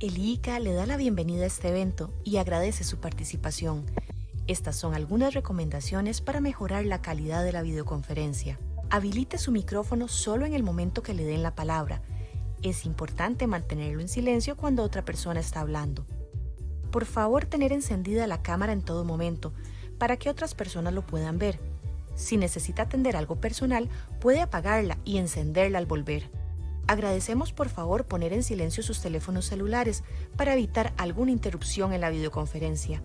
El ICA le da la bienvenida a este evento y agradece su participación. Estas son algunas recomendaciones para mejorar la calidad de la videoconferencia. Habilite su micrófono solo en el momento que le den la palabra. Es importante mantenerlo en silencio cuando otra persona está hablando. Por favor, tener encendida la cámara en todo momento para que otras personas lo puedan ver. Si necesita atender algo personal, puede apagarla y encenderla al volver. Agradecemos por favor poner en silencio sus teléfonos celulares para evitar alguna interrupción en la videoconferencia.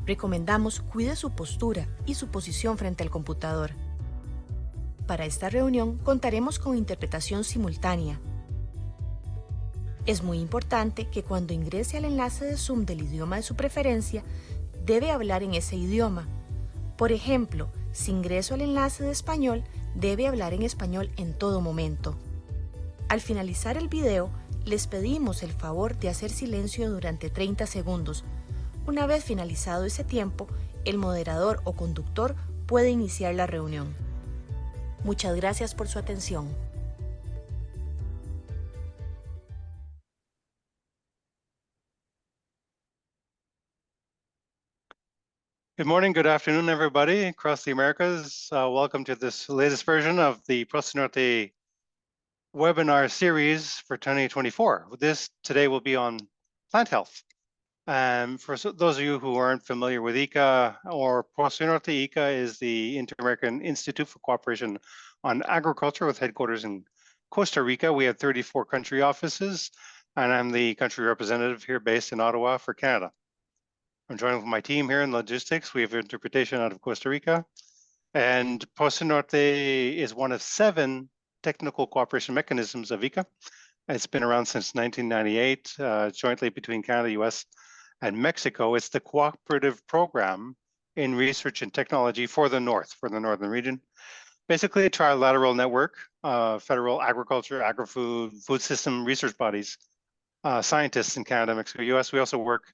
Recomendamos cuide su postura y su posición frente al computador. Para esta reunión contaremos con interpretación simultánea. Es muy importante que cuando ingrese al enlace de Zoom del idioma de su preferencia, debe hablar en ese idioma. Por ejemplo, si ingreso al enlace de español, debe hablar en español en todo momento. Al finalizar el video, les pedimos el favor de hacer silencio durante 30 segundos. Una vez finalizado ese tiempo, el moderador o conductor puede iniciar la reunión. Muchas gracias por su atención. Good morning, good afternoon, everybody across the Americas. Welcome to this latest version of the PROCINORTE webinar series for 2024. This today will be on plant health. For those of you who aren't familiar with ICA or PROCINORTE, ICA is the Inter-American Institute for Cooperation on Agriculture with headquarters in Costa Rica. We have 34 country offices, and I'm the country representative here based in Ottawa for Canada. I'm joined with my team here in logistics. We have interpretation out of Costa Rica. And PROCINORTE is one of 7 technical cooperation mechanisms of ICA. It's been around since 1998, jointly between Canada, US, and Mexico. It's the cooperative program in research and technology for the northern region. Basically a trilateral network, federal agriculture, agri-food, food system research bodies, scientists in Canada, Mexico, US. We also work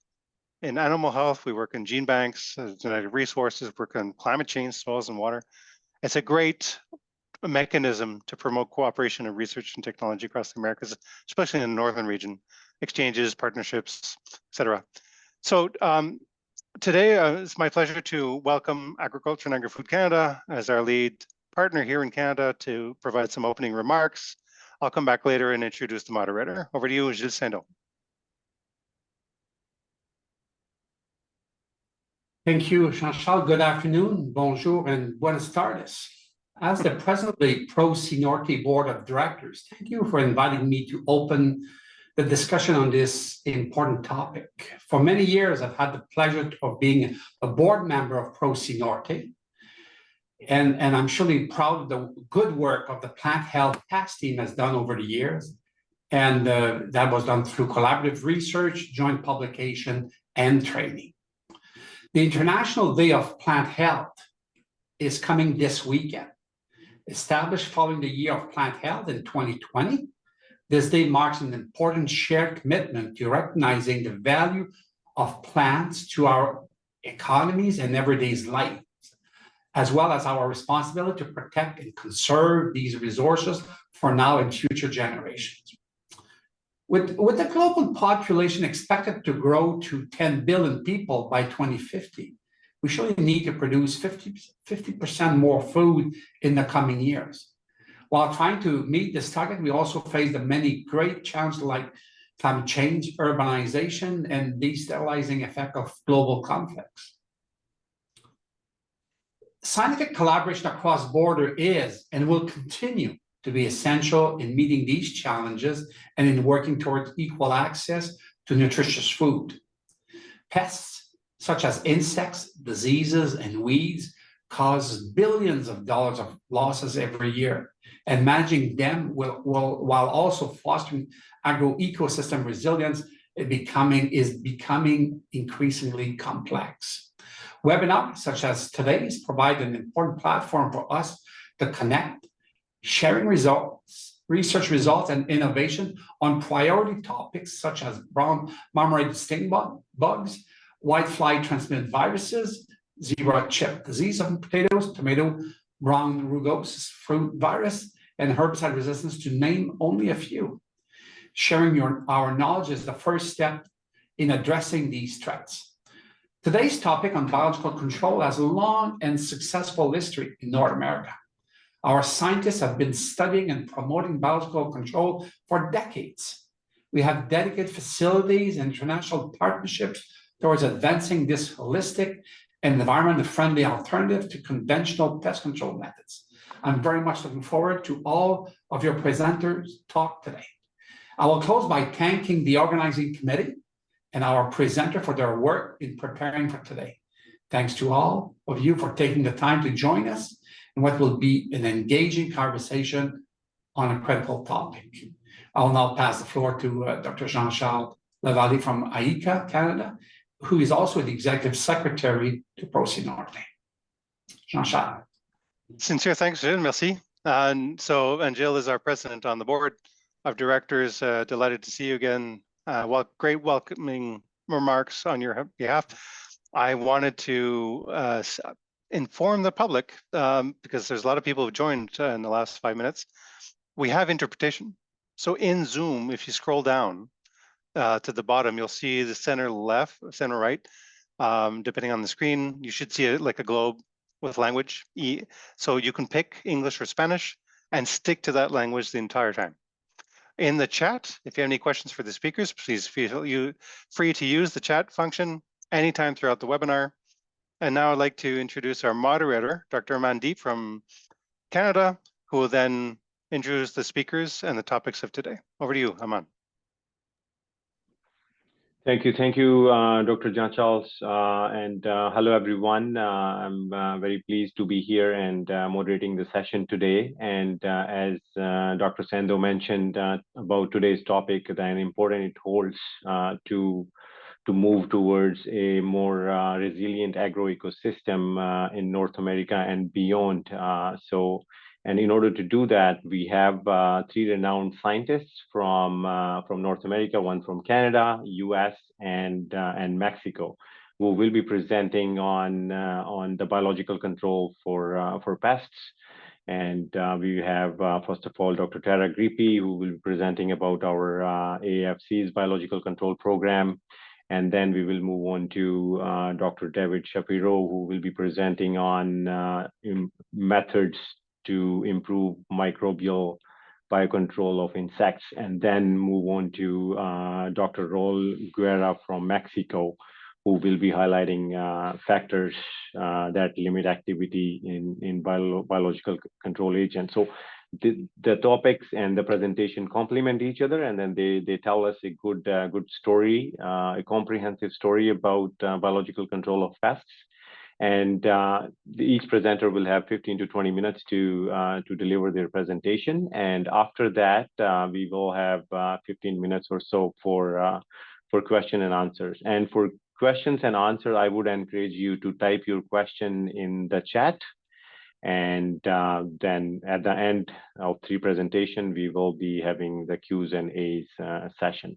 in animal health, we work in gene banks, genetic resources, work on climate change, soils and water. It's a great mechanism to promote cooperation and research and technology across the Americas, especially in the northern region, exchanges, partnerships, etc. So today it's my pleasure to welcome Agriculture and Agri-Food Canada as our lead partner here in Canada to provide some opening remarks. I'll come back later and introduce the moderator. Over to you, Gilles Sando. Thank you, Jean-Charles. Good afternoon, bonjour, and buenas tardes. As the president of the PROCINORTE Board of Directors, thank you for inviting me to open the discussion on this important topic. For many years, I've had the pleasure of being a board member of PROCINORTE, and I'm surely proud of the good work of the plant health task team has done over the years, and that was done through collaborative research, joint publication, and training. The International Day of Plant Health is coming this weekend. Established following the Year of Plant Health in 2020, this day marks an important shared commitment to recognizing the value of plants to our economies and everyday life, as well as our responsibility to protect and conserve these resources for now and future generations. With the global population expected to grow to 10 billion people by 2050, we surely need to produce 50% more food in the coming years. While trying to meet this target, we also face the many great challenges like climate change, urbanization, and destabilizing effect of global conflicts. Scientific collaboration across borders is and will continue to be essential in meeting these challenges and in working towards equal access to nutritious food. Pests, such as insects, diseases, and weeds, cause billions of dollars of losses every year, and managing them while also fostering agro-ecosystem resilience is becoming increasingly complex. Webinars such as today's provide an important platform for us to connect, sharing results, research results, and innovation on priority topics such as brown marmorated sting bugs, whitefly transmitted viruses, zebra chip disease of potatoes, tomato brown rugosis fruit virus, and herbicide resistance, to name only a few. Sharing our knowledge is the first step in addressing these threats. Today's topic on biological control has a long and successful history in North America. Our scientists have been studying and promoting biological control for decades. We have dedicated facilities and international partnerships towards advancing this holistic and environment-friendly alternative to conventional pest control methods. I'm very much looking forward to all of your presenters' talk today. I will close by thanking the organizing committee and our presenter for their work in preparing for today. Thanks to all of you for taking the time to join us in what will be an engaging conversation on a critical topic. I'll now pass the floor to Dr. Jean-Charles Lavallée from AICA, Canada, who is also the Executive Secretary to PROCINORTE. Jean-Charles. Sincere thanks, Gilles. Merci. And Gilles is our president on the board of directors. Delighted to see you again. Great welcoming remarks on your behalf. I wanted to inform the public, because there's a lot of people who've joined in the last 5 minutes. We have interpretation. So in Zoom, if you scroll down to the bottom, you'll see the center left, center right, depending on the screen. You should see it like a globe with language. So you can pick English or Spanish and stick to that language the entire time. In the chat, if you have any questions for the speakers, please feel free to use the chat function anytime throughout the webinar. And now I'd like to introduce our moderator, Dr. Amandeep from Canada, who will then introduce the speakers and the topics of today. Over to you, Aman. Thank you, Dr. Jean-Charles, and hello everyone. I'm very pleased to be here and moderating the session today. And as Dr. Sando mentioned about today's topic, the importance it holds to move towards a more resilient agroecosystem in North America and beyond. And in order to do that, we have 3 renowned scientists from North America, one from Canada, US, and Mexico, who will be presenting on the biological control for pests. And we have, first of all, Dr. Tara Gariepy, who will be presenting about our AAFC's biological control program. And then we will move on to Dr. David Shapiro, who will be presenting on methods to improve microbial biocontrol of insects, and then move on to Dr. Rodríguez-Guerra from Mexico, who will be highlighting factors that limit activity in biological control agents. So the topics and the presentation complement each other, and then they tell us a good story, a comprehensive story about biological control of pests. And each presenter will have 15 to 20 minutes to deliver their presentation. And after that, we will have 15 minutes or so for question and answers. And for questions and answers, I would encourage you to type your question in the chat. And then at the end of the presentation, we will be having the Q's and A's session.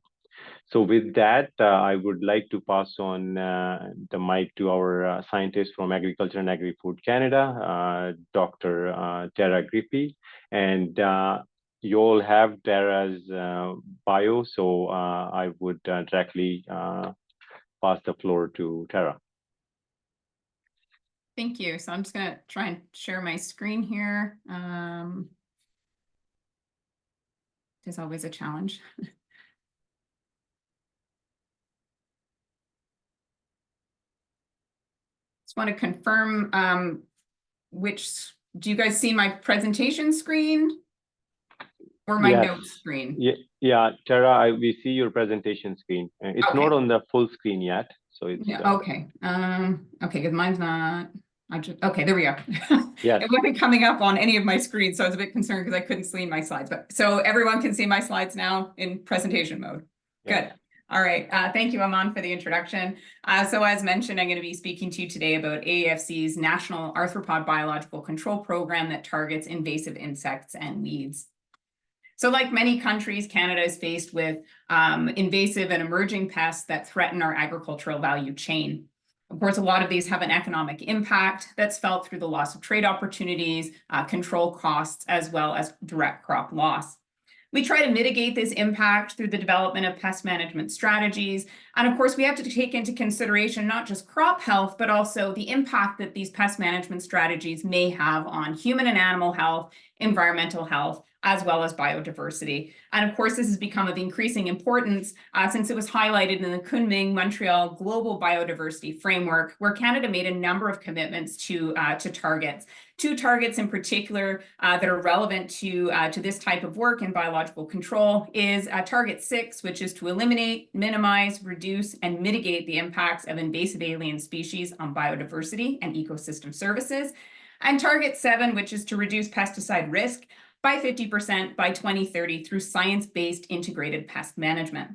So with that, I would like to pass on the mic to our scientist from Agriculture and Agri-Food Canada, Dr. Tara Gariepy. And you all have Tara's bio, so I would directly pass the floor to Tara. Thank you. So I'm just going to try and share my screen here. There's always a challenge. Just want to confirm do you guys see my presentation screen or my notes screen? Yeah, Tara, we see your presentation screen. It's okay. Not on the full screen yet, so it's okay. Okay, because mine's not. Okay, there we go. Yeah, it wasn't coming up on any of my screens, so I was a bit concerned because I couldn't see my slides. But so everyone can see my slides now in presentation mode. Yeah. Good. All right. Thank you, Aman, for the introduction. So as mentioned, I'm going to be speaking to you today about AAFC's National Arthropod Biological Control Program that targets invasive insects and weeds. So like many countries, Canada is faced with invasive and emerging pests that threaten our agricultural value chain. Of course, a lot of these have an economic impact that's felt through the loss of trade opportunities, control costs, as well as direct crop loss. We try to mitigate this impact through the development of pest management strategies. And of course, we have to take into consideration not just crop health, but also the impact that these pest management strategies may have on human and animal health, environmental health, as well as biodiversity. And of course, this has become of increasing importance since it was highlighted in the Kunming-Montreal Global Biodiversity Framework, where Canada made a number of commitments to targets. 2 targets in particular that are relevant to this type of work in biological control is Target 6, which is to eliminate, minimize, reduce, and mitigate the impacts of invasive alien species on biodiversity and ecosystem services. And Target 7, which is to reduce pesticide risk by 50% by 2030 through science-based integrated pest management.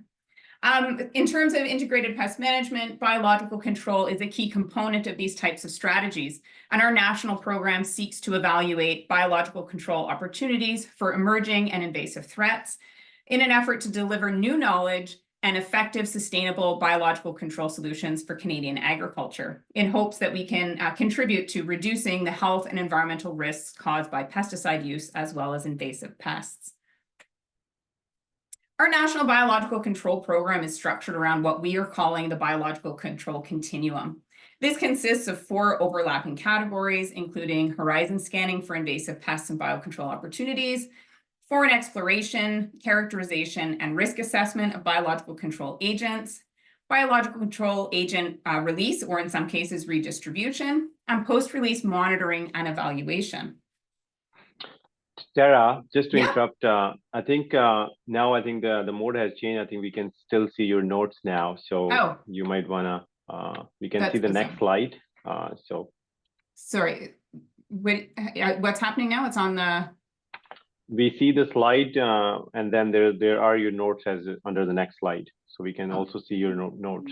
In terms of integrated pest management, biological control is a key component of these types of strategies, and our national program seeks to evaluate biological control opportunities for emerging and invasive threats in an effort to deliver new knowledge and effective, sustainable biological control solutions for Canadian agriculture in hopes that we can contribute to reducing the health and environmental risks caused by pesticide use as well as invasive pests. Our National Biological Control Program is structured around what we are calling the biological control continuum. This consists of 4 overlapping categories, including horizon scanning for invasive pests and biocontrol opportunities, foreign exploration, characterization, and risk assessment of biological control agents, biological control agent release, or in some cases redistribution, and post-release monitoring and evaluation. Tara, just to interrupt, I think now I think the mode has changed. I think we can still see your notes now. So you might wanna, we can see the next slide. Sorry, what's happening now? It's on the... We see the slide and then there are your notes as under the next slide. So we can also see your notes.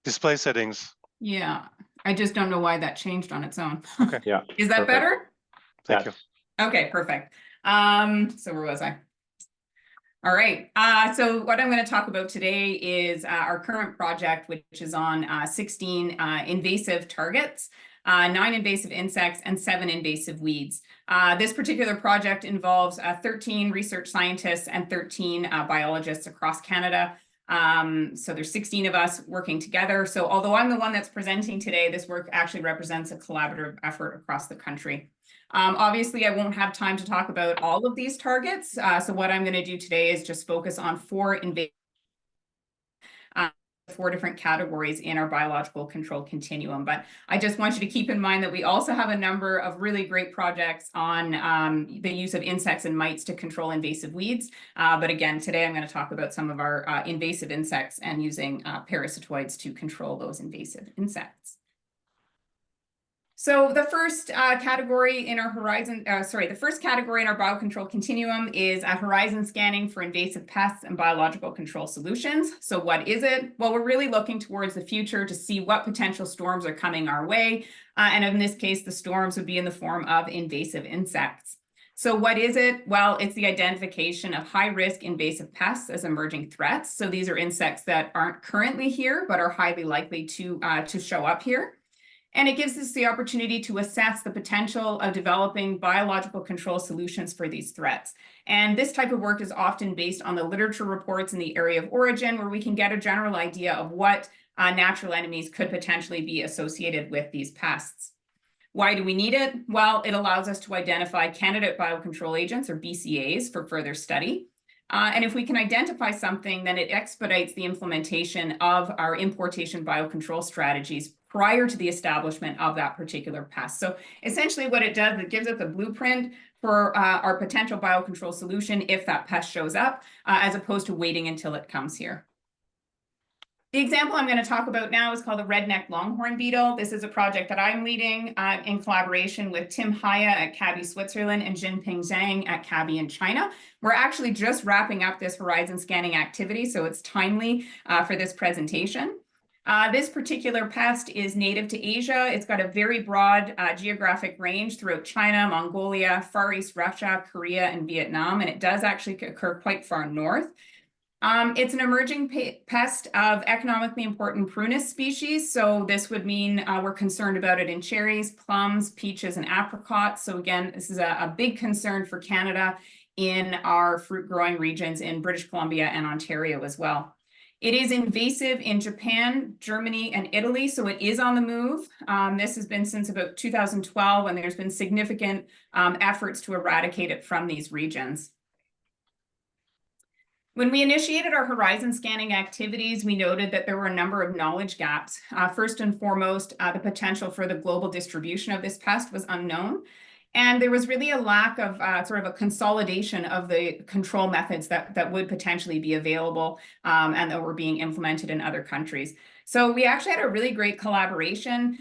Display settings. Yeah, I just don't know why that changed on its own. Okay. Yeah. Is that better? Thank you. Okay, perfect. So where was I? All right. So what I'm going to talk about today is our current project, which is on 16 invasive targets, 9 invasive insects, and 7 invasive weeds. This particular project involves 13 research scientists and 13 biologists across Canada. So there's 16 of us working together. So although I'm the one that's presenting today, this work actually represents a collaborative effort across the country. Obviously, I won't have time to talk about all of these targets. So what I'm going to do today is just focus on 4 different categories in our biological control continuum. But I just want you to keep in mind that we also have a number of really great projects on the use of insects and mites to control invasive weeds. But again, today I'm going to talk about some of our invasive insects and using parasitoids to control those invasive insects. So the first category in our the first category in our biocontrol continuum is horizon scanning for invasive pests and biological control solutions. So what is it? Well, we're really looking towards the future to see what potential storms are coming our way. And in this case, the storms would be in the form of invasive insects. So what is it? Well, it's the identification of high-risk invasive pests as emerging threats. So these are insects that aren't currently here, but are highly likely to show up here. And it gives us the opportunity to assess the potential of developing biological control solutions for these threats. And this type of work is often based on the literature reports in the area of origin, where we can get a general idea of what natural enemies could potentially be associated with these pests. Why do we need it? Well, it allows us to identify candidate biocontrol agents, or BCAs, for further study. And if we can identify something, then it expedites the implementation of our importation biocontrol strategies prior to the establishment of that particular pest. So essentially what it does, it gives us a blueprint for our potential biocontrol solution if that pest shows up, as opposed to waiting until it comes here. The example I'm going to talk about now is called the redneck longhorn beetle. This is a project that I'm leading in collaboration with Tim Haya at Kabi, Switzerland, and Jinping Zhang at Kabi in China. We're actually just wrapping up this horizon scanning activity, so it's timely for this presentation. This particular pest is native to Asia. It's got a very broad geographic range throughout China, Mongolia, Far East Russia, Korea, and Vietnam, and it does actually occur quite far north. It's an emerging pest of economically important prunus species. So this would mean we're concerned about it in cherries, plums, peaches, and apricots. So again, this is a big concern for Canada in our fruit growing regions in British Columbia and Ontario as well. It is invasive in Japan, Germany, and Italy, so it is on the move. This has been since about 2012, and there's been significant efforts to eradicate it from these regions. When we initiated our horizon scanning activities, we noted that there were a number of knowledge gaps. First and foremost, the potential for the global distribution of this pest was unknown. And there was really a lack of sort of a consolidation of the control methods that would potentially be available and that were being implemented in other countries. So we actually had a really great collaboration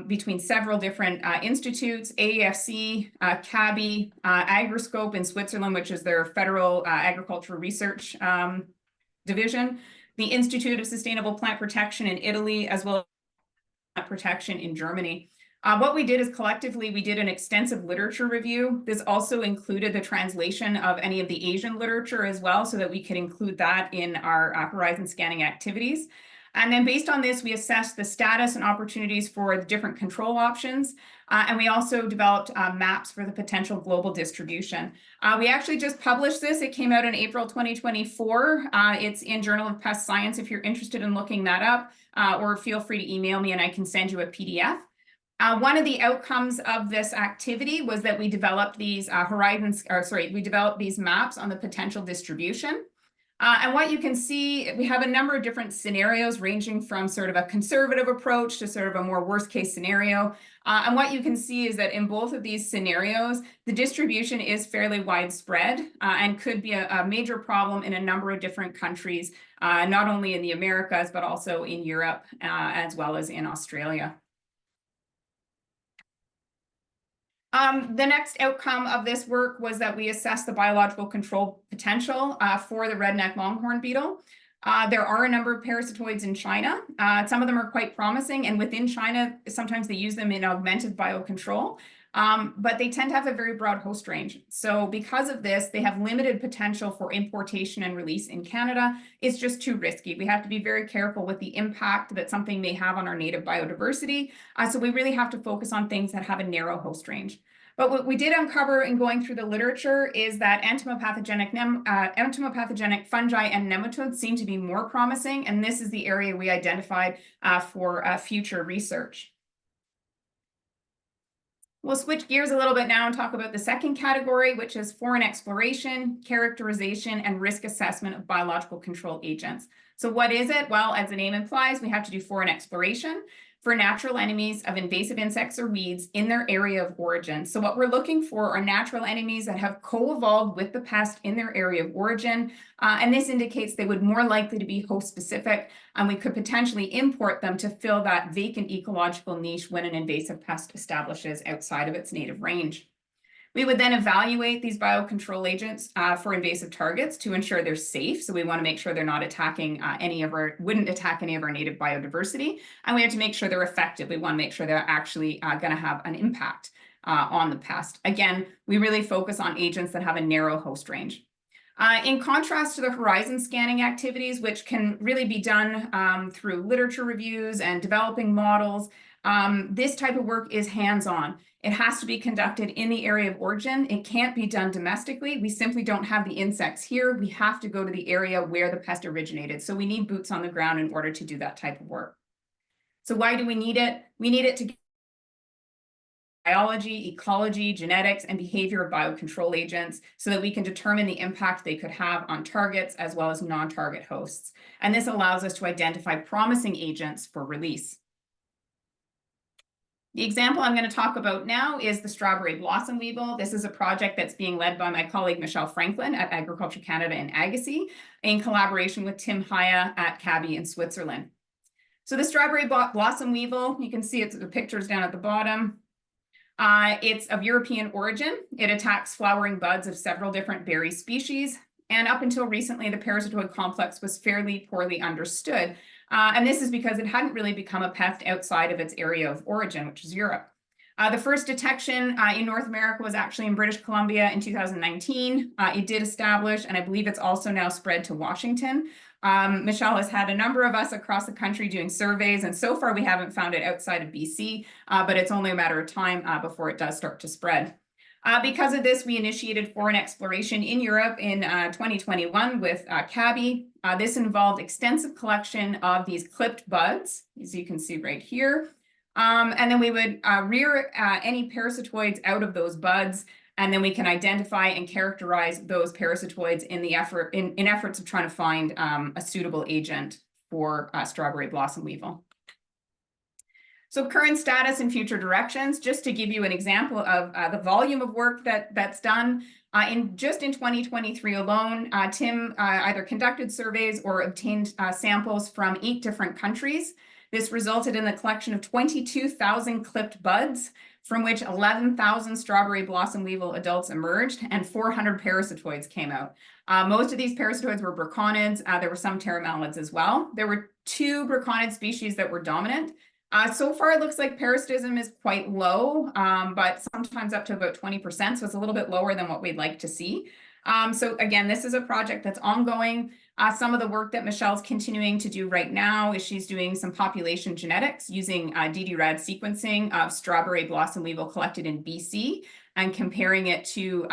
between several different institutes, AAFC, CABI, Agroscope in Switzerland, which is their federal agricultural research division, the Institute of Sustainable Plant Protection in Italy, as well as plant protection in Germany. What we did is collectively, we did an extensive literature review. This also included the translation of any of the Asian literature as well, so that we could include that in our horizon scanning activities. And then based on this, we assessed the status and opportunities for the different control options. And we also developed maps for the potential global distribution. We actually just published this. It came out in April 2024. It's in Journal of Pest Science if you're interested in looking that up, or feel free to email me and I can send you a PDF. One of the outcomes of this activity was that we developed these we developed these maps on the potential distribution. And what you can see, we have a number of different scenarios ranging from sort of a conservative approach to sort of a more worst case scenario. And what you can see is that in both of these scenarios, the distribution is fairly widespread and could be a major problem in a number of different countries, not only in the Americas, but also in Europe, as well as in Australia. The next outcome of this work was that we assessed the biological control potential for the redneck longhorn beetle. There are a number of parasitoids in China. Some of them are quite promising, and within China, sometimes they use them in augmented biocontrol, but they tend to have a very broad host range. So because of this, they have limited potential for importation and release in Canada. It's just too risky. We have to be very careful with the impact that something may have on our native biodiversity. So we really have to focus on things that have a narrow host range. But what we did uncover in going through the literature is that entomopathogenic fungi and nematodes seem to be more promising, and this is the area we identified for future research. We'll switch gears a little bit now and talk about the second category, which is foreign exploration, characterization, and risk assessment of biological control agents. So what is it? Well, as the name implies, we have to do foreign exploration for natural enemies of invasive insects or weeds in their area of origin. So what we're looking for are natural enemies that have co-evolved with the pest in their area of origin. And this indicates they would more likely to be host-specific, and we could potentially import them to fill that vacant ecological niche when an invasive pest establishes outside of its native range. We would then evaluate these biocontrol agents for invasive targets to ensure they're safe. So we want to make sure they're not attacking wouldn't attack any of our native biodiversity. And we have to make sure they're effective. We want to make sure they're actually going to have an impact on the pest. Again, we really focus on agents that have a narrow host range. In contrast to the horizon scanning activities, which can really be done through literature reviews and developing models, this type of work is hands-on. It has to be conducted in the area of origin. It can't be done domestically. We simply don't have the insects here. We have to go to the area where the pest originated. So we need boots on the ground in order to do that type of work. So why do we need it? We need it to biology, ecology, genetics, and behavior of biocontrol agents so that we can determine the impact they could have on targets as well as non-target hosts. And this allows us to identify promising agents for release. The example I'm going to talk about now is the strawberry blossom weevil. This is a project that's being led by my colleague Michelle Franklin at Agriculture Canada and Agassiz in collaboration with Tim Haya at CABI in Switzerland. So the strawberry blossom weevil, you can see the pictures down at the bottom. It's of European origin. It attacks flowering buds of several different berry species. And up until recently, the parasitoid complex was fairly poorly understood. And this is because it hadn't really become a pest outside of its area of origin, which is Europe. The first detection in North America was actually in British Columbia in 2019. It did establish, and I believe it's also now spread to Washington. Michelle has had a number of us across the country doing surveys, and so far we haven't found it outside of BC, but it's only a matter of time before it does start to spread. Because of this, we initiated foreign exploration in Europe in 2021 with CABI. This involved extensive collection of these clipped buds, as you can see right here. And then we would rear any parasitoids out of those buds, and then we can identify and characterize those parasitoids in efforts of trying to find a suitable agent for strawberry blossom weevil. So current status and future directions, just to give you an example of the volume of work that's done. In 2023 alone, Tim either conducted surveys or obtained samples from 8 different countries. This resulted in the collection of 22,000 clipped buds, from which 11,000 strawberry blossom weevil adults emerged and 400 parasitoids came out. Most of these parasitoids were braconids. There were some pteromellids as well. There were 2 braconid species that were dominant. So far, it looks like parasitism is quite low, but sometimes up to about 20%, so it's a little bit lower than what we'd like to see. So again, this is a project that's ongoing. Some of the work that Michelle's continuing to do right now is she's doing some population genetics using ddRAD sequencing of strawberry blossom weevil collected in BC and comparing it to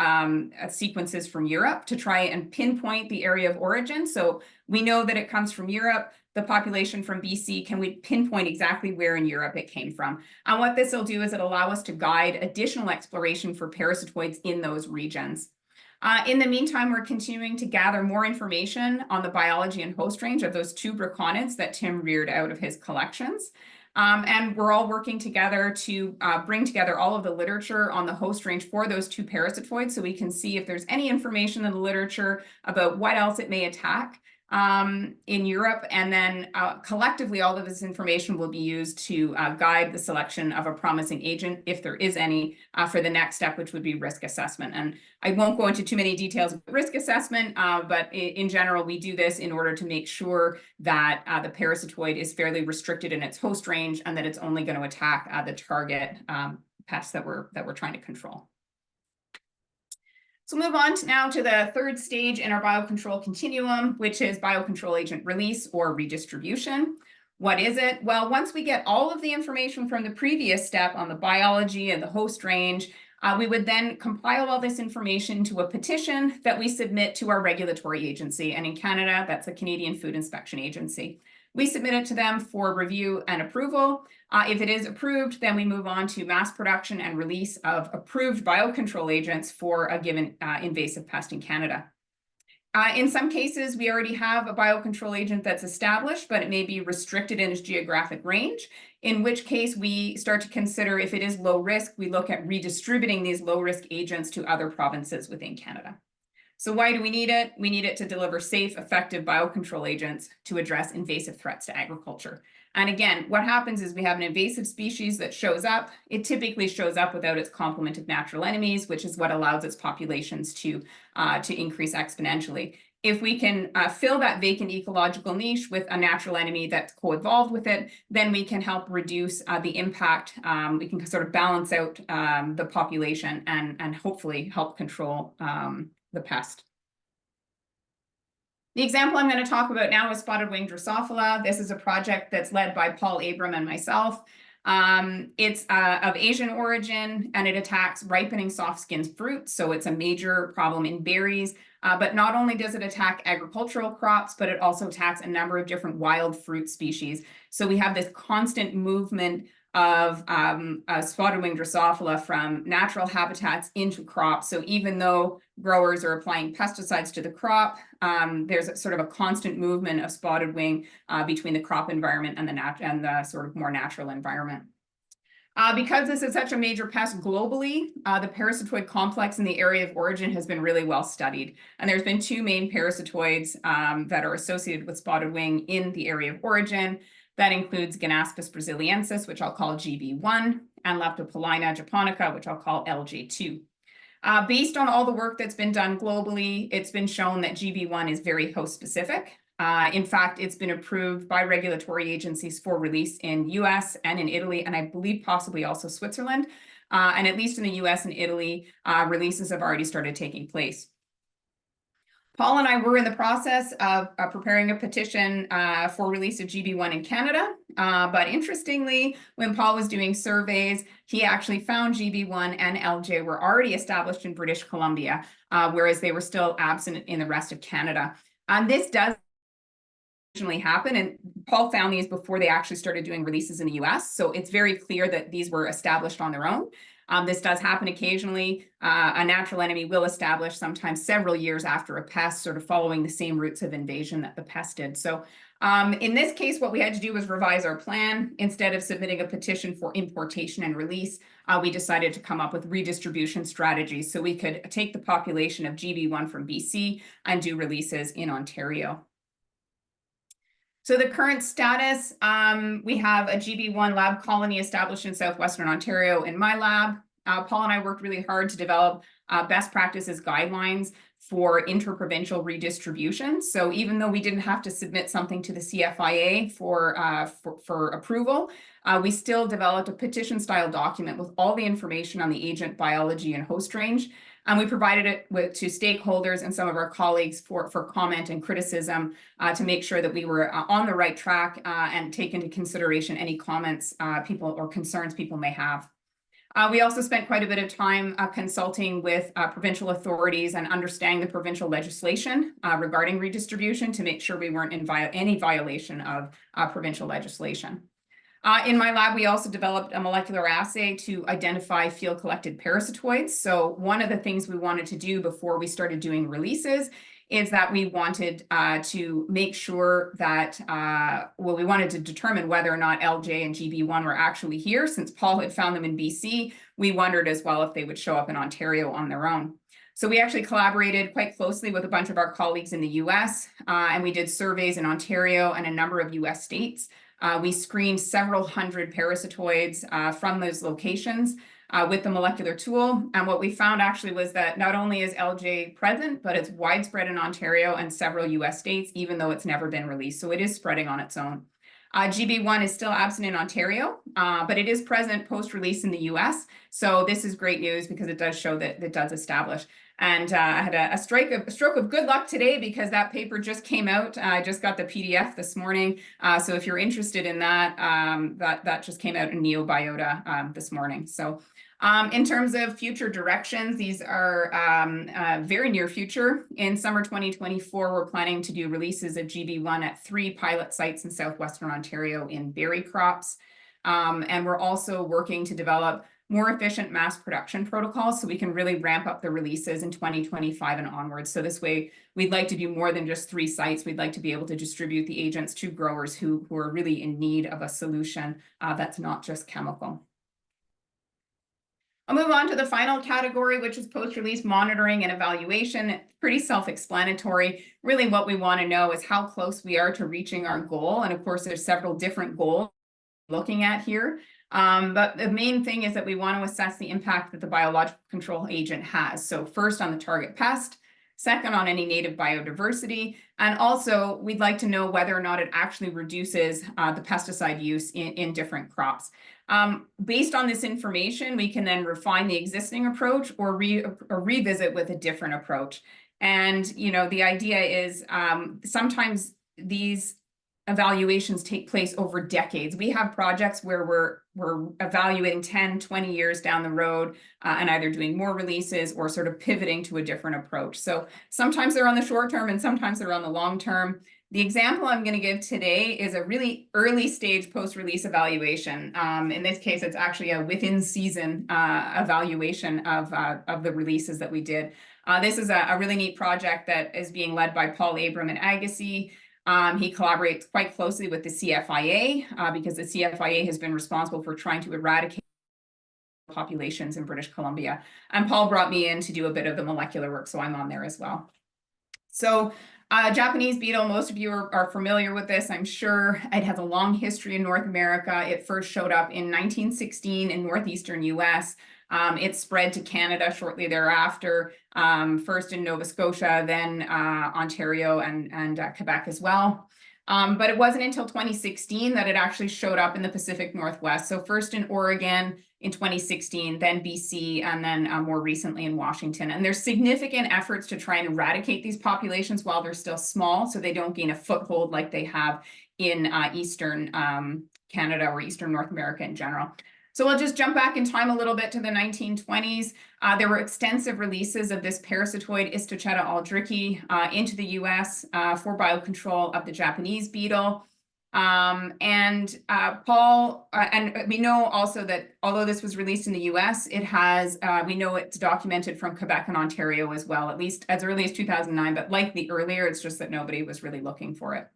sequences from Europe to try and pinpoint the area of origin. So we know that it comes from Europe. The population from BC, can we pinpoint exactly where in Europe it came from? And what this will do is it'll allow us to guide additional exploration for parasitoids in those regions. In the meantime, we're continuing to gather more information on the biology and host range of those 2 braconids that Tim reared out of his collections. And we're all working together to bring together all of the literature on the host range for those 2 parasitoids so we can see if there's any information in the literature about what else it may attack in Europe, and then collectively all of this information will be used to guide the selection of a promising agent, if there is any, for the next step, which would be risk assessment. And I won't go into too many details of risk assessment, but in general, we do this in order to make sure that the parasitoid is fairly restricted in its host range and that it's only going to attack the target pests that we're trying to control. So move on now to the 3rd stage in our biocontrol continuum, which is biocontrol agent release or redistribution. What is it? Well, once we get all of the information from the previous step on the biology and the host range, we would then compile all this information to a petition that we submit to our regulatory agency. And in Canada, that's the Canadian Food Inspection Agency. We submit it to them for review and approval. If it is approved, then we move on to mass production and release of approved biocontrol agents for a given invasive pest in Canada. In some cases, we already have a biocontrol agent that's established, but it may be restricted in its geographic range, in which case we start to consider if it is low risk, we look at redistributing these low risk agents to other provinces within Canada. So why do we need it? We need it to deliver safe, effective biocontrol agents to address invasive threats to agriculture. And again, what happens is we have an invasive species that shows up. It typically shows up without its complement of natural enemies, which is what allows its populations to increase exponentially. If we can fill that vacant ecological niche with a natural enemy that's co-evolved with it, then we can help reduce the impact. We can sort of balance out the population and hopefully help control the pest. The example I'm going to talk about now is spotted wing Drosophila. This is a project that's led by Paul Abram and myself. It's of Asian origin, and it attacks ripening soft-skinned fruit. So it's a major problem in berries. But not only does it attack agricultural crops, but it also attacks a number of different wild fruit species. So we have this constant movement of spotted wing Drosophila from natural habitats into crops. So even though growers are applying pesticides to the crop, there's sort of a constant movement of spotted wing between the crop environment and the sort of more natural environment. Because this is such a major pest globally, the parasitoid complex in the area of origin has been really well studied. And there's been 2 main parasitoids that are associated with spotted wing in the area of origin. That includes Ganaspis brasiliensis, which I'll call GB1, and Leptopolina japonica, which I'll call LJ2. Based on all the work that's been done globally, it's been shown that GB1 is very host specific. In fact, it's been approved by regulatory agencies for release in US and in Italy, and I believe possibly also Switzerland. And at least in the US and Italy, releases have already started taking place. Paul and I were in the process of preparing a petition for release of GB1 in Canada. But interestingly, when Paul was doing surveys, he actually found GB1 and LJ were already established in British Columbia, whereas they were still absent in the rest of Canada. This does occasionally happen, and Paul found these before they actually started doing releases in the US. So it's very clear that these were established on their own. This does happen occasionally. A natural enemy will establish sometimes several years after a pest, sort of following the same routes of invasion that the pest did. So in this case, what we had to do was revise our plan. Instead of submitting a petition for importation and release, we decided to come up with redistribution strategies so we could take the population of GB1 from BC and do releases in Ontario. So the current status, we have a GB1 lab colony established in Southwestern Ontario in my lab. Paul and I worked really hard to develop best practices guidelines for interprovincial redistribution. So even though we didn't have to submit something to the CFIA for approval, we still developed a petition style document with all the information on the agent, biology, and host range. And we provided it to stakeholders and some of our colleagues for comment and criticism to make sure that we were on the right track and take into consideration any comments people or concerns people may have. We also spent quite a bit of time consulting with provincial authorities and understanding the provincial legislation regarding redistribution to make sure we weren't in any violation of provincial legislation. In my lab, we also developed a molecular assay to identify field-collected parasitoids. So one of the things we wanted to do before we started doing releases is that we wanted to make sure that, we wanted to determine whether or not LJ and GB1 were actually here. Since Paul had found them in BC, we wondered as well if they would show up in Ontario on their own. So we actually collaborated quite closely with a bunch of our colleagues in the US, and we did surveys in Ontario and a number of US states. We screened several hundred parasitoids from those locations with the molecular tool. And what we found actually was that not only is LJ present, but it's widespread in Ontario and several US states, even though it's never been released. So it is spreading on its own. GB1 is still absent in Ontario, but it is present post-release in the US. So this is great news because it does show that it does establish. And I had a stroke of good luck today because that paper just came out. I just got the PDF this morning. So if you're interested in that, that just came out in Neobiota this morning. So in terms of future directions, these are very near future. In summer 2024, we're planning to do releases of GB1 at 3 pilot sites in Southwestern Ontario in berry crops. And we're also working to develop more efficient mass production protocols so we can really ramp up the releases in 2025 and onwards. So this way, we'd like to do more than just 3 sites. We'd like to be able to distribute the agents to growers who are really in need of a solution that's not just chemical. I'll move on to the final category, which is post-release monitoring and evaluation. It's pretty self-explanatory. Really what we want to know is how close we are to reaching our goal. And of course, there's several different goals we're looking at here. But the main thing is that we want to assess the impact that the biological control agent has. So first on the target pest, second on any native biodiversity, and also we'd like to know whether or not it actually reduces the pesticide use in different crops. Based on this information, we can then refine the existing approach or revisit with a different approach. And the idea is sometimes these evaluations take place over decades. We have projects where we're evaluating 10, 20 years down the road and either doing more releases or sort of pivoting to a different approach. So sometimes they're on the short term and sometimes they're on the long term. The example I'm going to give today is a really early stage post-release evaluation. In this case, it's actually a within season evaluation of the releases that we did. This is a really neat project that is being led by Paul Abram and Agassi. He collaborates quite closely with the CFIA because the CFIA has been responsible for trying to eradicate populations in British Columbia. And Paul brought me in to do a bit of the molecular work, so I'm on there as well. So Japanese beetle, most of you are familiar with this, I'm sure. It has a long history in North America. It first showed up in 1916 in northeastern US. It spread to Canada shortly thereafter, first in Nova Scotia, then Ontario and Quebec as well. But it wasn't until 2016 that it actually showed up in the Pacific Northwest. So first in Oregon in 2016, then BC, and then more recently in Washington. And there's significant efforts to try and eradicate these populations while they're still small, so they don't gain a foothold like they have in Eastern Canada or Eastern North America in general. So I'll just jump back in time a little bit to the 1920s. There were extensive releases of this parasitoid Istochetta aldrichi into the US for biocontrol of the Japanese beetle. Paul, and we know also that although this was released in the US, it has, we know it's documented from Quebec and Ontario as well, at least as early as 2009, but likely earlier, it's just that nobody was really looking for it.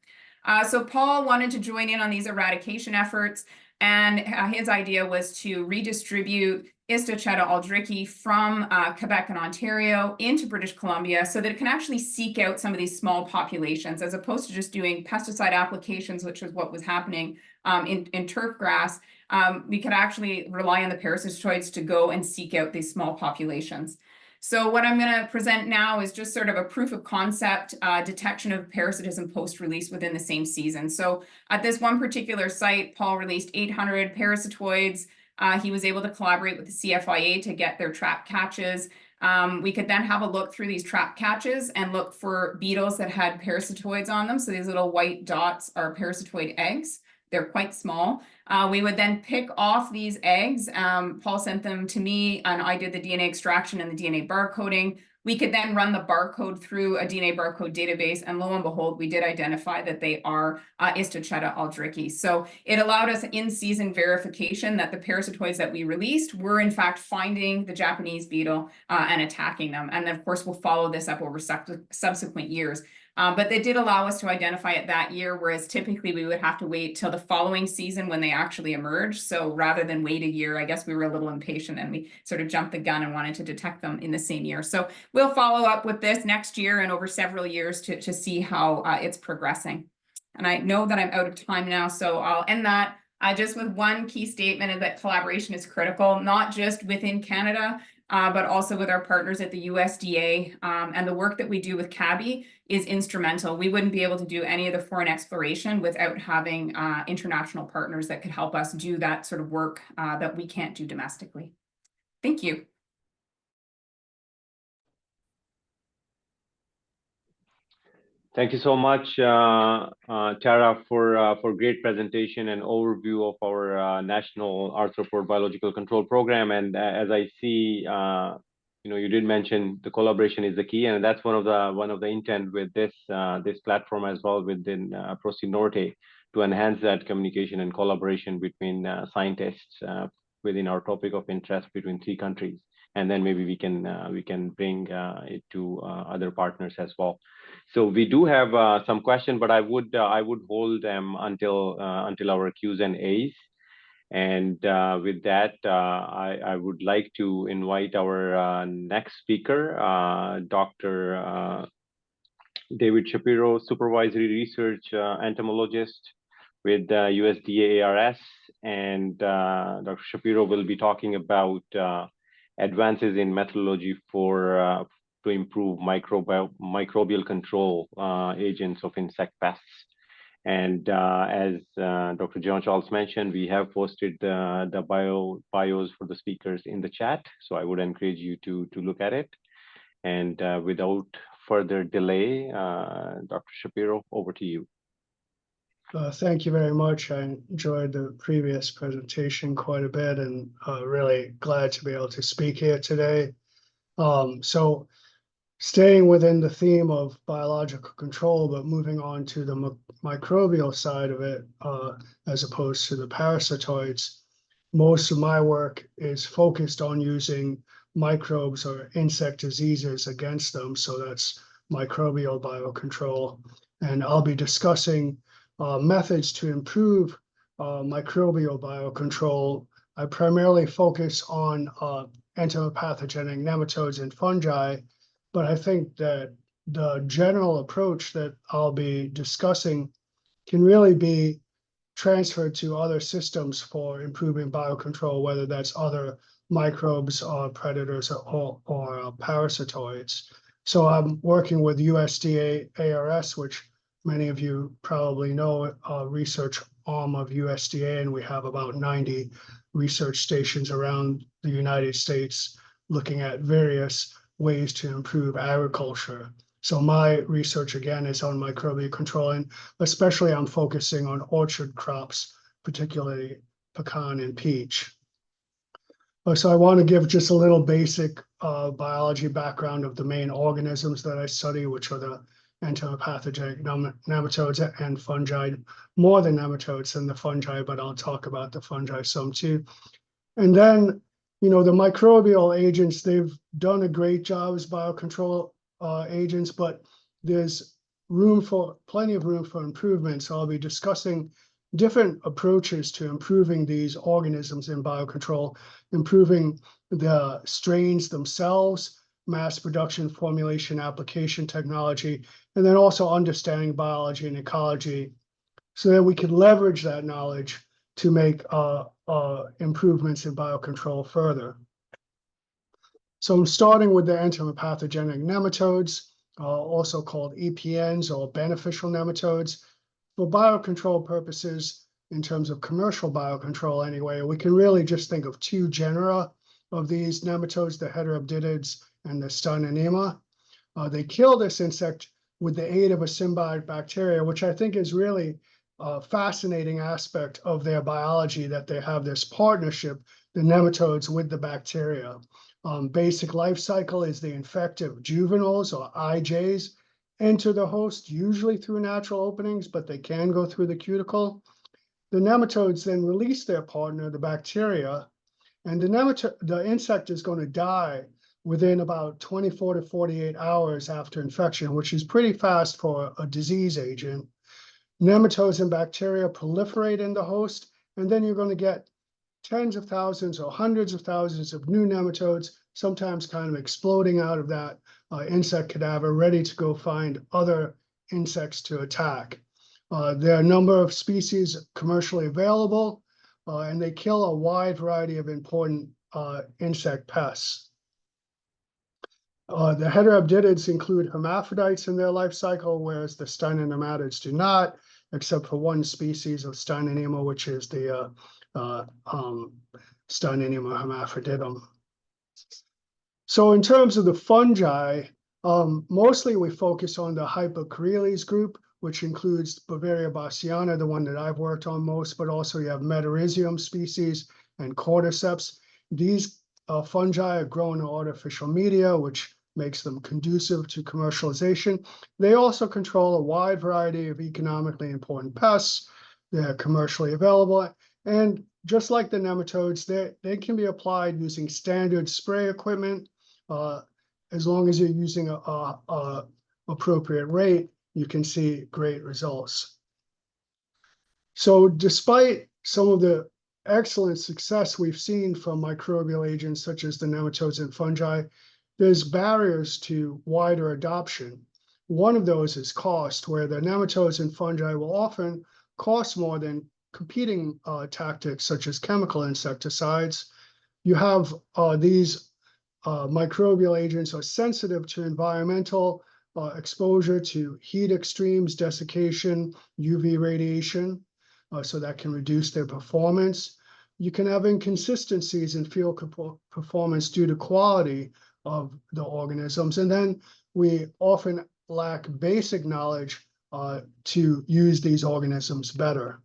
So Paul wanted to join in on these eradication efforts, and his idea was to redistribute Istochetta aldrichi from Quebec and Ontario into British Columbia so that it can actually seek out some of these small populations, as opposed to just doing pesticide applications, which is what was happening in turf grass. We could actually rely on the parasitoids to go and seek out these small populations. So what I'm going to present now is just sort of a proof of concept detection of parasitism post-release within the same season. So at this one particular site, Paul released 800 parasitoids. He was able to collaborate with the CFIA to get their trap catches. We could then have a look through these trap catches and look for beetles that had parasitoids on them. So these little white dots are parasitoid eggs. They're quite small. We would then pick off these eggs. Paul sent them to me, and I did the DNA extraction and the DNA barcoding. We could then run the barcode through a DNA barcode database, and lo and behold, we did identify that they are Istochetta aldrichi. So it allowed us in-season verification that the parasitoids that we released were in fact finding the Japanese beetle and attacking them. And then of course, we'll follow this up over subsequent years. But they did allow us to identify it that year, whereas typically we would have to wait till the following season when they actually emerge. So rather than wait a year, I guess we were a little impatient and we sort of jumped the gun and wanted to detect them in the same year. So we'll follow up with this next year and over several years to see how it's progressing. And I know that I'm out of time now, so I'll end that just with one key statement, is that collaboration is critical, not just within Canada, but also with our partners at the USDA, and the work that we do with CABI is instrumental. We wouldn't be able to do any of the foreign exploration without having international partners that could help us do that sort of work that we can't do domestically. Thank you. Thank you so much, Tara, for great presentation and overview of our national arthropod biological control program. And as I see, you did mention the collaboration is the key, and that's one of the intent with this platform as well within PROCINORTE, to enhance that communication and collaboration between scientists within our topic of interest between 3 countries, and then maybe we can bring it to other partners as well. So we do have some questions, but I would hold them until our Q's and A's. And with that, I would like to invite our next speaker, Dr. David Shapiro, Supervisory Research Entomologist with USDA-ARS. And Dr. Shapiro will be talking about advances in methodology to improve microbial control agents of insect pests. And as Dr. John Charles mentioned, we have posted the bios for the speakers in the chat. So I would encourage you to look at it. And without further delay, Dr. Shapiro, over to you. Thank you very much. I enjoyed the previous presentation quite a bit, and really glad to be able to speak here today. So staying within the theme of biological control, but moving on to the microbial side of it, as opposed to the parasitoids, most of my work is focused on using microbes or insect diseases against them. So that's microbial biocontrol. And I'll be discussing methods to improve microbial biocontrol. I primarily focus on entomopathogenic nematodes and fungi, but I think that the general approach that I'll be discussing can really be transferred to other systems for improving biocontrol, whether that's other microbes or predators or parasitoids. So I'm working with USDA-ARS, which many of you probably know, a research arm of USDA, and we have about 90 research stations around the United States looking at various ways to improve agriculture. So my research again is on microbial control, and especially I'm focusing on orchard crops, particularly pecan and peach. So I want to give just a little basic biology background of the main organisms that I study, which are the entomopathogenic nematodes and fungi, more the nematodes than the fungi, but I'll talk about the fungi some too. And then, the microbial agents, they've done a great job as biocontrol agents, but there's plenty of room for improvement. So I'll be discussing different approaches to improving these organisms in biocontrol, improving the strains themselves, mass production, formulation, application technology, and then also understanding biology and ecology so that we can leverage that knowledge to make improvements in biocontrol further. So I'm starting with the entomopathogenic nematodes, also called EPNs or beneficial nematodes. For biocontrol purposes, in terms of commercial biocontrol anyway, we can really just think of two genera of these nematodes, the Heterobditids and the Steinonema. They kill this insect with the aid of a symbiotic bacteria, which I think is really a fascinating aspect of their biology, that they have this partnership, the nematodes with the bacteria. Basic life cycle is the infective juveniles or IJs enter the host, usually through natural openings, but they can go through the cuticle. The nematodes then release their partner, the bacteria, and the insect is going to die within about 24 to 48 hours after infection, which is pretty fast for a disease agent. Nematodes and bacteria proliferate in the host, and then you're going to get tens of thousands or hundreds of thousands of new nematodes, sometimes kind of exploding out of that insect cadaver, ready to go find other insects to attack. There are a number of species commercially available, and they kill a wide variety of important insect pests. The Heterobditids include hermaphrodites in their life cycle, whereas the Steinenematids do not, except for one species of Steinonema, which is the Steinonema hermaphroditum. So in terms of the fungi, mostly we focus on the Hypocoreles group, which includes Bavaria bassiana, the one that I've worked on most, but also you have Metarhizium species and cordyceps. These fungi are grown in artificial media, which makes them conducive to commercialization. They also control a wide variety of economically important pests. They're commercially available. And just like the nematodes, they can be applied using standard spray equipment. As long as you're using a appropriate rate, you can see great results. So despite some of the excellent success we've seen from microbial agents such as the nematodes and fungi, there's barriers to wider adoption. One of those is cost, where the nematodes and fungi will often cost more than competing tactics such as chemical insecticides. You have these microbial agents are sensitive to environmental exposure to heat extremes, desiccation, UV radiation, so that can reduce their performance. You can have inconsistencies in field performance due to quality of the organisms. And then we often lack basic knowledge to use these organisms better.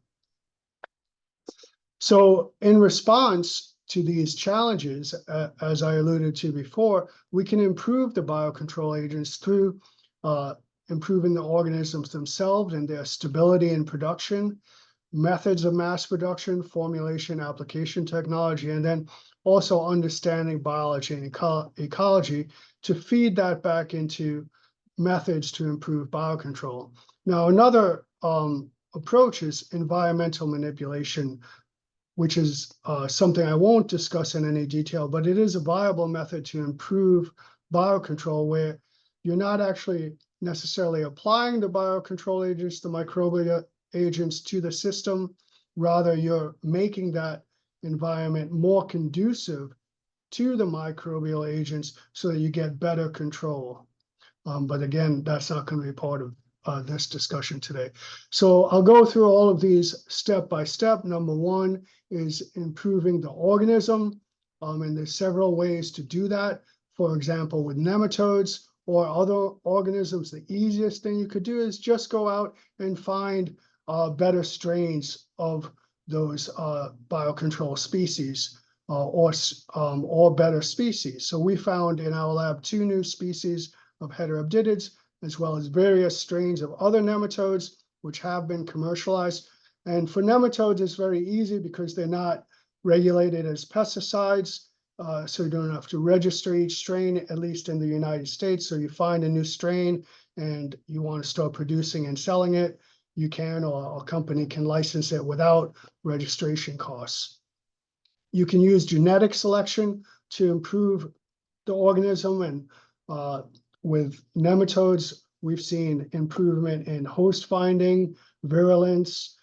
So in response to these challenges, as I alluded to before, we can improve the biocontrol agents through improving the organisms themselves and their stability in production, methods of mass production, formulation, application technology, and then also understanding biology and ecology to feed that back into methods to improve biocontrol. Now, another approach is environmental manipulation, which is something I won't discuss in any detail, but it is a viable method to improve biocontrol where you're not actually necessarily applying the biocontrol agents, the microbial agents to the system. Rather, you're making that environment more conducive to the microbial agents so that you get better control. But again, that's not going to be part this discussion today. So I'll go through all of these step by step. Number one is improving the organism. And there's several ways to do that. For example, with nematodes or other organisms, the easiest thing you could do is just go out and find better strains of those biocontrol species or better species. So we found in our lab 2 new species of heterobdidids, as well as various strains of other nematodes, which have been commercialized. And for nematodes, it's very easy because they're not regulated as pesticides. So you don't have to register each strain, at least in the United States. So you find a new strain and you want to start producing and selling it, you can, or a company can license it without registration costs. You can use genetic selection to improve the organism, and with nematodes, we've seen improvement in host finding, virulence,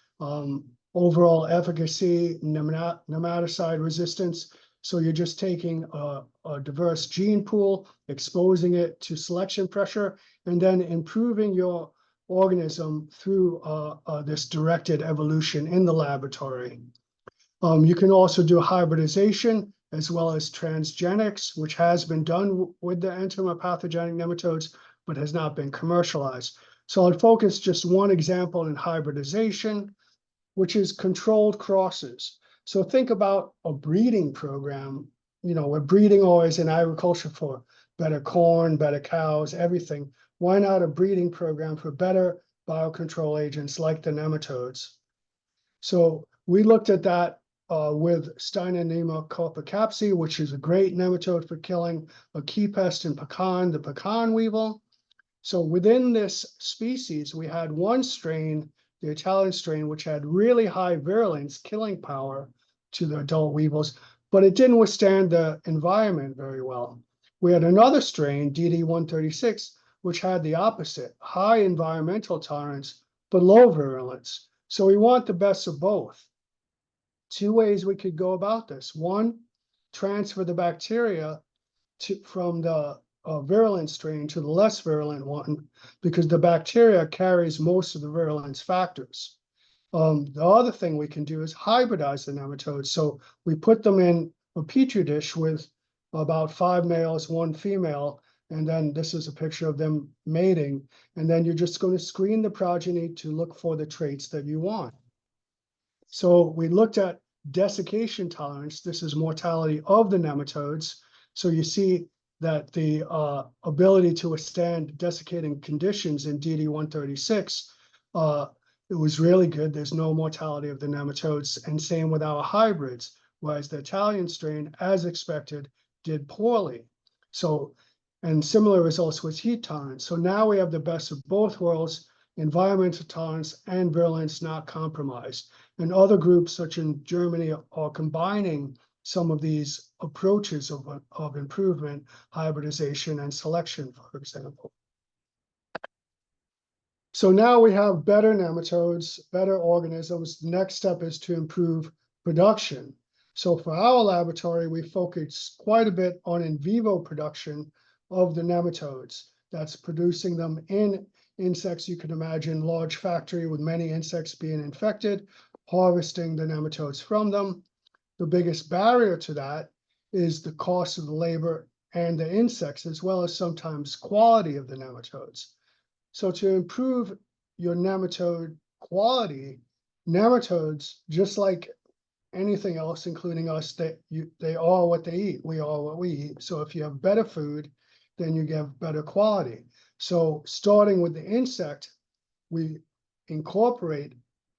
overall efficacy, nematicide resistance. So you're just taking a diverse gene pool, exposing it to selection pressure, and then improving your organism through this directed evolution in the laboratory. You can also do hybridization as well as transgenics, which has been done with the entomopathogenic nematodes, but has not been commercialized. So I'll focus just one example in hybridization, which is controlled crosses. So think about a breeding program. You know, we're breeding always in agriculture for better corn, better cows, everything. Why not a breeding program for better biocontrol agents like the nematodes? So we looked at that with Steinernema corpicapsi, which is a great nematode for killing a key pest in pecan, the pecan weevil. So within this species, we had one strain, the Italian strain, which had really high virulence, killing power to the adult weevils, but it didn't withstand the environment very well. We had another strain, DD136, which had the opposite, high environmental tolerance, but low virulence. So we want the best of both. 2 ways we could go about this. One, transfer the bacteria from the virulent strain to the less virulent one, because the bacteria carries most of the virulence factors. The other thing we can do is hybridize the nematodes. So we put them in a petri dish with about 5 males, 1 female, and then this is a picture of them mating. And then you're just going to screen the progeny to look for the traits that you want. So we looked at desiccation tolerance. This is mortality of the nematodes. So you see that the ability to withstand desiccating conditions in DD136, it was really good. There's no mortality of the nematodes, and same with our hybrids, whereas the Italian strain, as expected, did poorly. So, and similar results with heat tolerance. So now we have the best of both worlds, environmental tolerance and virulence not compromised. And other groups, such in Germany, are combining some of these approaches of improvement, hybridization, and selection, for example. So now we have better nematodes, better organisms. The next step is to improve production. So for our laboratory, we focus quite a bit on in vivo production of the nematodes. That's producing them in insects. You can imagine a large factory with many insects being infected, harvesting the nematodes from them. The biggest barrier to that is the cost of the labor and the insects, as well as sometimes quality of the nematodes. So to improve your nematode quality, nematodes, just like anything else, including us, they are what they eat. We are what we eat. So if you have better food, then you get better quality. So starting with the insect, we incorporate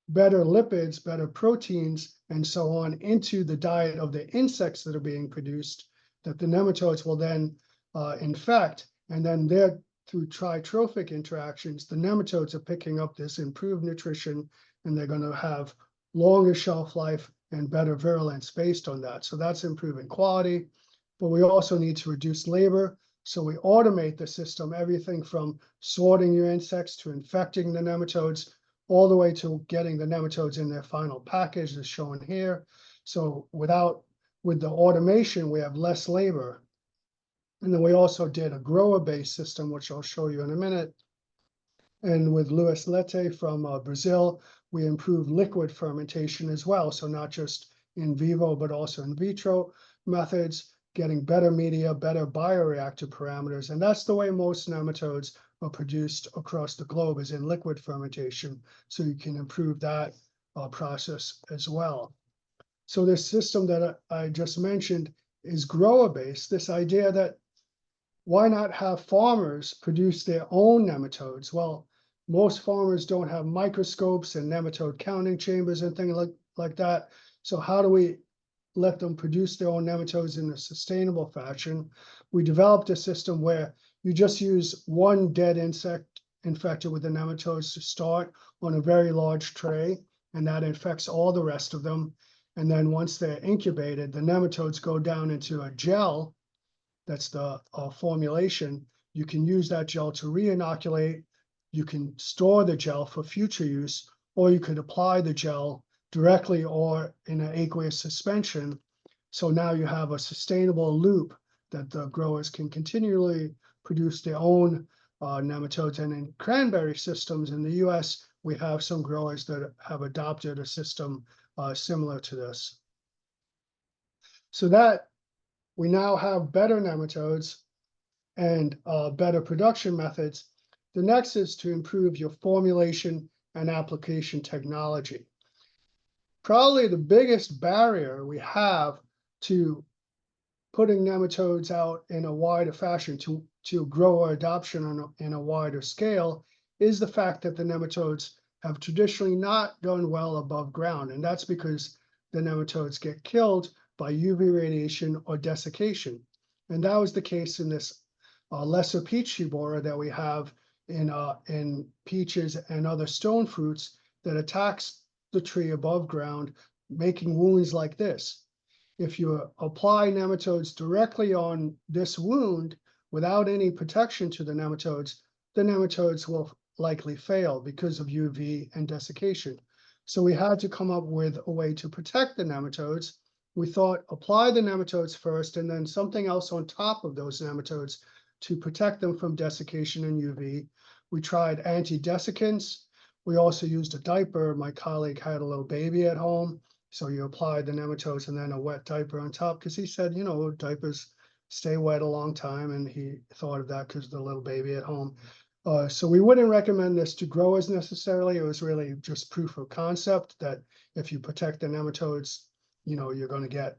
better lipids, better proteins, and so on into the diet of the insects that are being produced, that the nematodes will then infect. And then they're, through tritrophic interactions, the nematodes are picking up this improved nutrition, and they're going to have longer shelf life and better virulence based on that. So that's improving quality. But we also need to reduce labor. So we automate the system, everything from sorting your insects to infecting the nematodes, all the way to getting the nematodes in their final package, as shown here. So with the automation, we have less labor. And then we also did a grower-based system, which I'll show you in a minute. And with Luis Lete from Brazil, we improved liquid fermentation as well. So not just in vivo, but also in vitro methods, getting better media, better bioreactor parameters. And that's the way most nematodes are produced across the globe, is in liquid fermentation. So you can improve that process as well. So this system that I just mentioned is grower-based, this idea that why not have farmers produce their own nematodes? Well, most farmers don't have microscopes and nematode counting chambers and things like that. So how do we let them produce their own nematodes in a sustainable fashion? We developed a system where you just use one dead insect infected with the nematodes to start on a very large tray, and that infects all the rest of them. And then once they're incubated, the nematodes go down into a gel. That's the formulation. You can use that gel to re-inoculate. You can store the gel for future use, or you could apply the gel directly or in an aqueous suspension. So now you have a sustainable loop that the growers can continually produce their own nematodes. And in cranberry systems in the US, we have some growers that have adopted a system similar to this. So that we now have better nematodes and better production methods. The next is to improve your formulation and application technology. Probably the biggest barrier we have to putting nematodes out in a wider fashion, to grower adoption in a wider scale, is the fact that the nematodes have traditionally not done well above ground. And that's because the nematodes get killed by UV radiation or desiccation. And that was the case in this lesser peach tree borer that we have in peaches and other stone fruits that attacks the tree above ground, making wounds like this. If you apply nematodes directly on this wound without any protection to the nematodes will likely fail because of UV and desiccation. So we had to come up with a way to protect the nematodes. We thought, apply the nematodes first and then something else on top of those nematodes to protect them from desiccation and UV. We tried anti-desiccants. We also used a diaper. My colleague had a little baby at home. So you apply the nematodes and then a wet diaper on top, because he said, you know, diapers stay wet a long time. And he thought of that because of the little baby at home. So we wouldn't recommend this to growers necessarily. It was really just proof of concept that if you protect the nematodes, you know, you're going to get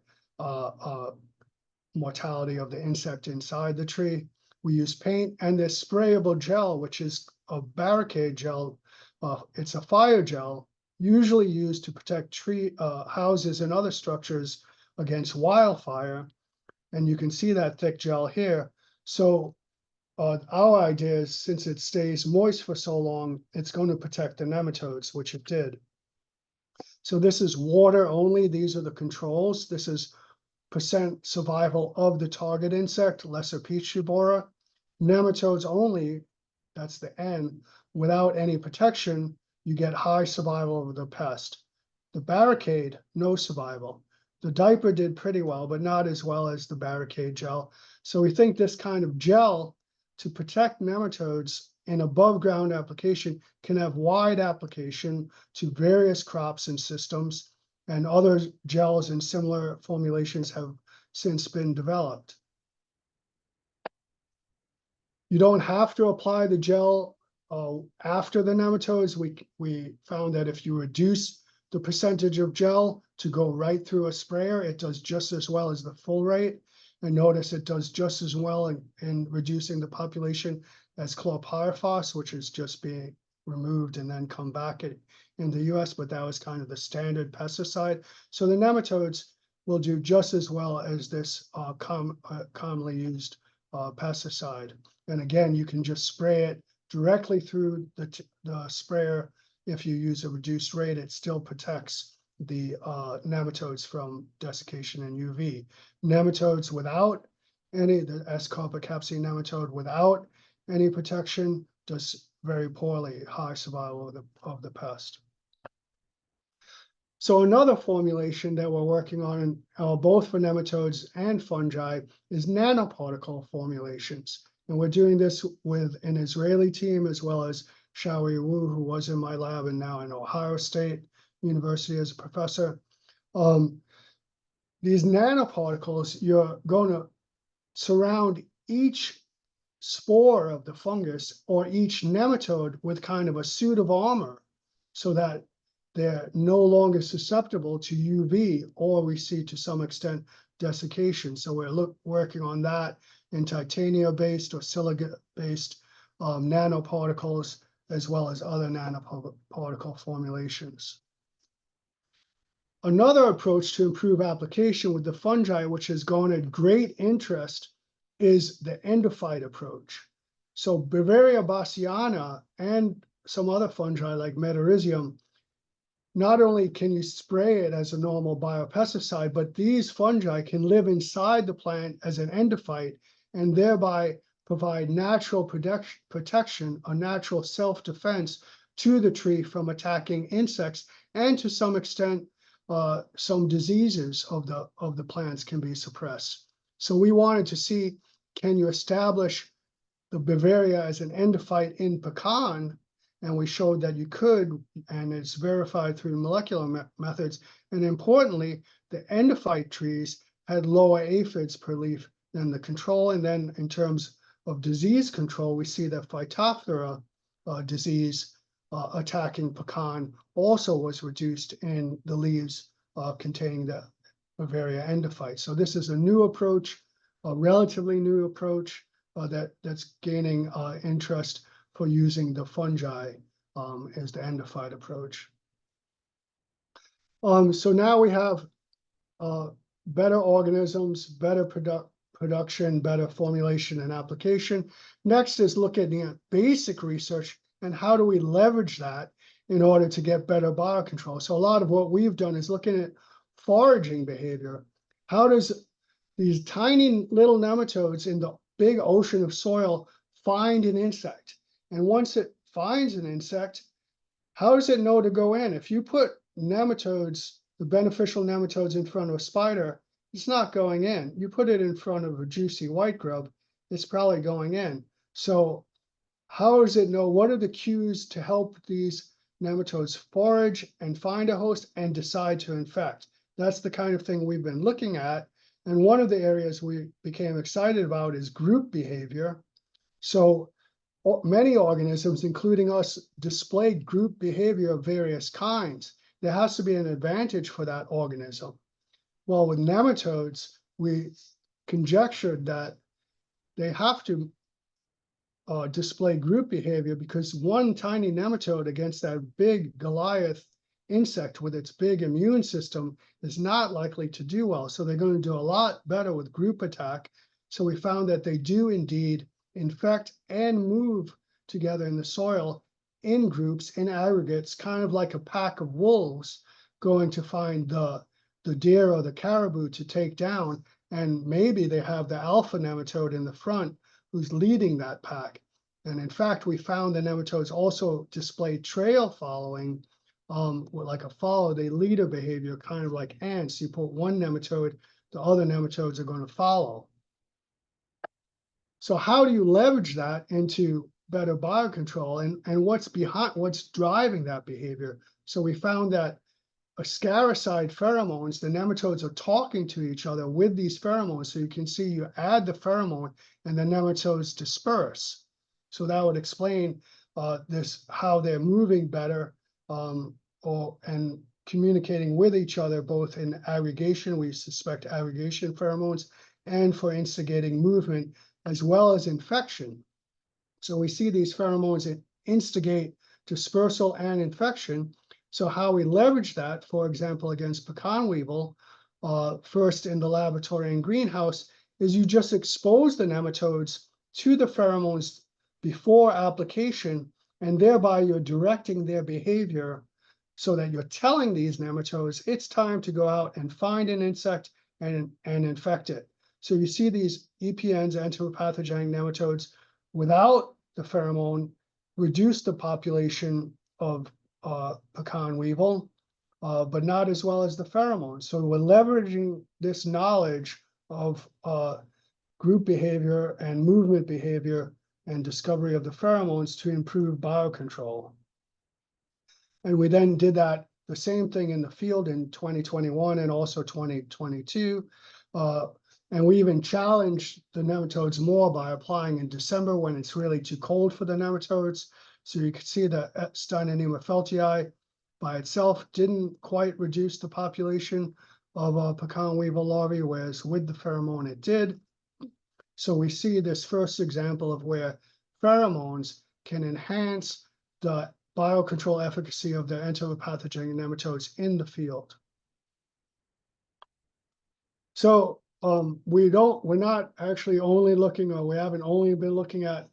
mortality of the insect inside the tree. We use paint and this sprayable gel, which is a barricade gel. It's a fire gel, usually used to protect tree houses and other structures against wildfire. And you can see that thick gel here. So our idea is, since it stays moist for so long, it's going to protect the nematodes, which it did. So this is water only. These are the controls. This is percent survival of the target insect, lesser peach tree borer. Nematodes only, that's the N. Without any protection, you get high survival of the pest. The barricade, no survival. The diaper did pretty well, but not as well as the barricade gel. So we think this kind of gel to protect nematodes in above ground application can have wide application to various crops and systems, and other gels and similar formulations have since been developed. You don't have to apply the gel after the nematodes. We found that if you reduce the percentage of gel to go right through a sprayer, it does just as well as the full rate. And notice it does just as well in reducing the population as chlorpyrifos, which is just being removed and then come back in the US, but that was kind of the standard pesticide. So the nematodes will do just as well as this commonly used pesticide. And again, you can just spray it directly through the sprayer. If you use a reduced rate, it still protects the nematodes from desiccation and UV. Nematodes without any, the S-carpocapsine nematode without any protection does very poorly, high survival of the pest. So another formulation that we're working on, both for nematodes and fungi, is nanoparticle formulations. And we're doing this with an Israeli team as well as Xiaoyi Wu, who was in my lab and now in Ohio State University as a professor. These nanoparticles, you're going to surround each spore of the fungus or each nematode with kind of a suit of armor so that they're no longer susceptible to UV, or we see to some extent desiccation. So we're working on that in titanium-based or silica-based nanoparticles, as well as other nanoparticle formulations. Another approach to improve application with the fungi, which has garnered great interest, is the endophyte approach. So Beauveria bassiana and some other fungi like Metarhizium, not only can you spray it as a normal biopesticide, but these fungi can live inside the plant as an endophyte and thereby provide natural protection, a natural self-defense to the tree from attacking insects, and to some extent, some diseases of the plants can be suppressed. So we wanted to see, can you establish the Beauveria as an endophyte in pecan? And we showed that you could, and it's verified through molecular methods. And importantly, the endophyte trees had lower aphids per leaf than the control. And then in terms of disease control, we see that Phytophthora disease attacking pecan also was reduced in the leaves containing the Beauveria endophyte. So this is a new approach, a relatively new approach that's gaining interest for using the fungi as the endophyte approach. So now we have better organisms, better production, better formulation and application. Next is looking at basic research and how do we leverage that in order to get better biocontrol. So a lot of what we've done is looking at foraging behavior. How does these tiny little nematodes in the big ocean of soil find an insect? And once it finds an insect, how does it know to go in? If you put nematodes, the beneficial nematodes in front of a spider, it's not going in. You put it in front of a juicy white grub, it's probably going in. So how does it know? What are the cues to help these nematodes forage and find a host and decide to infect? That's the kind of thing we've been looking at. And one of the areas we became excited about is group behavior. So many organisms, including us, display group behavior of various kinds. There has to be an advantage for that organism. Well, with nematodes, we conjectured that they have to display group behavior because one tiny nematode against that big Goliath insect with its big immune system is not likely to do well. So they're going to do a lot better with group attack. So we found that they do indeed infect and move together in the soil in groups, in aggregates, kind of like a pack of wolves going to find the deer or the caribou to take down. And maybe they have the alpha nematode in the front who's leading that pack. And in fact, we found the nematodes also display trail following, like a follow the leader behavior, kind of like ants. You put one nematode, the other nematodes are going to follow. So how do you leverage that into better biocontrol, and what's driving that behavior? So we found that ascaricide pheromones, the nematodes are talking to each other with these pheromones. So you can see you add the pheromone and the nematodes disperse. So that would explain how they're moving better and communicating with each other, both in aggregation, we suspect aggregation pheromones, and for instigating movement, as well as infection. So we see these pheromones instigate dispersal and infection. So how we leverage that, for example, against pecan weevil, first in the laboratory and greenhouse, is you just expose the nematodes to the pheromones before application, and thereby you're directing their behavior so that you're telling these nematodes it's time to go out and find an insect and infect it. So you see these EPNs, enteropathogenic nematodes, without the pheromone, reduce the population of pecan weevil, but not as well as the pheromone. So we're leveraging this knowledge of group behavior and movement behavior and discovery of the pheromones to improve biocontrol. And we then did that, the same thing in the field in 2021 and also 2022. And we even challenged the nematodes more by applying in December when it's really too cold for the nematodes. So you can see the Steinonema feltii by itself didn't quite reduce the population of pecan weevil larvae, whereas with the pheromone it did. So we see this first example of where pheromones can enhance the biocontrol efficacy of the entomopathogenic nematodes in the field. So we're not actually only looking, or we haven't only been looking at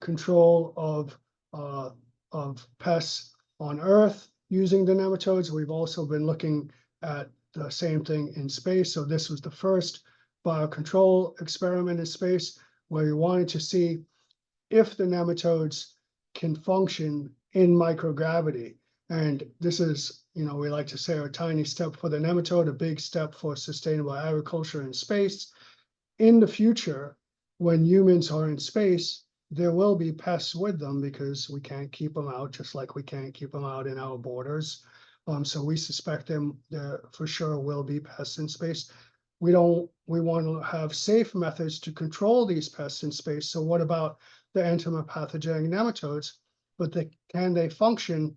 control of pests on Earth using the nematodes. We've also been looking at the same thing in space. So this was the first biocontrol experiment in space where we wanted to see if the nematodes can function in microgravity. And this is, we like to say, a tiny step for the nematode, a big step for sustainable agriculture in space. In the future, when humans are in space, there will be pests with them because we can't keep them out, just like we can't keep them out in our borders. So we suspect there for sure will be pests in space. We want to have safe methods to control these pests in space. So what about the entomopathogenic nematodes? But can they function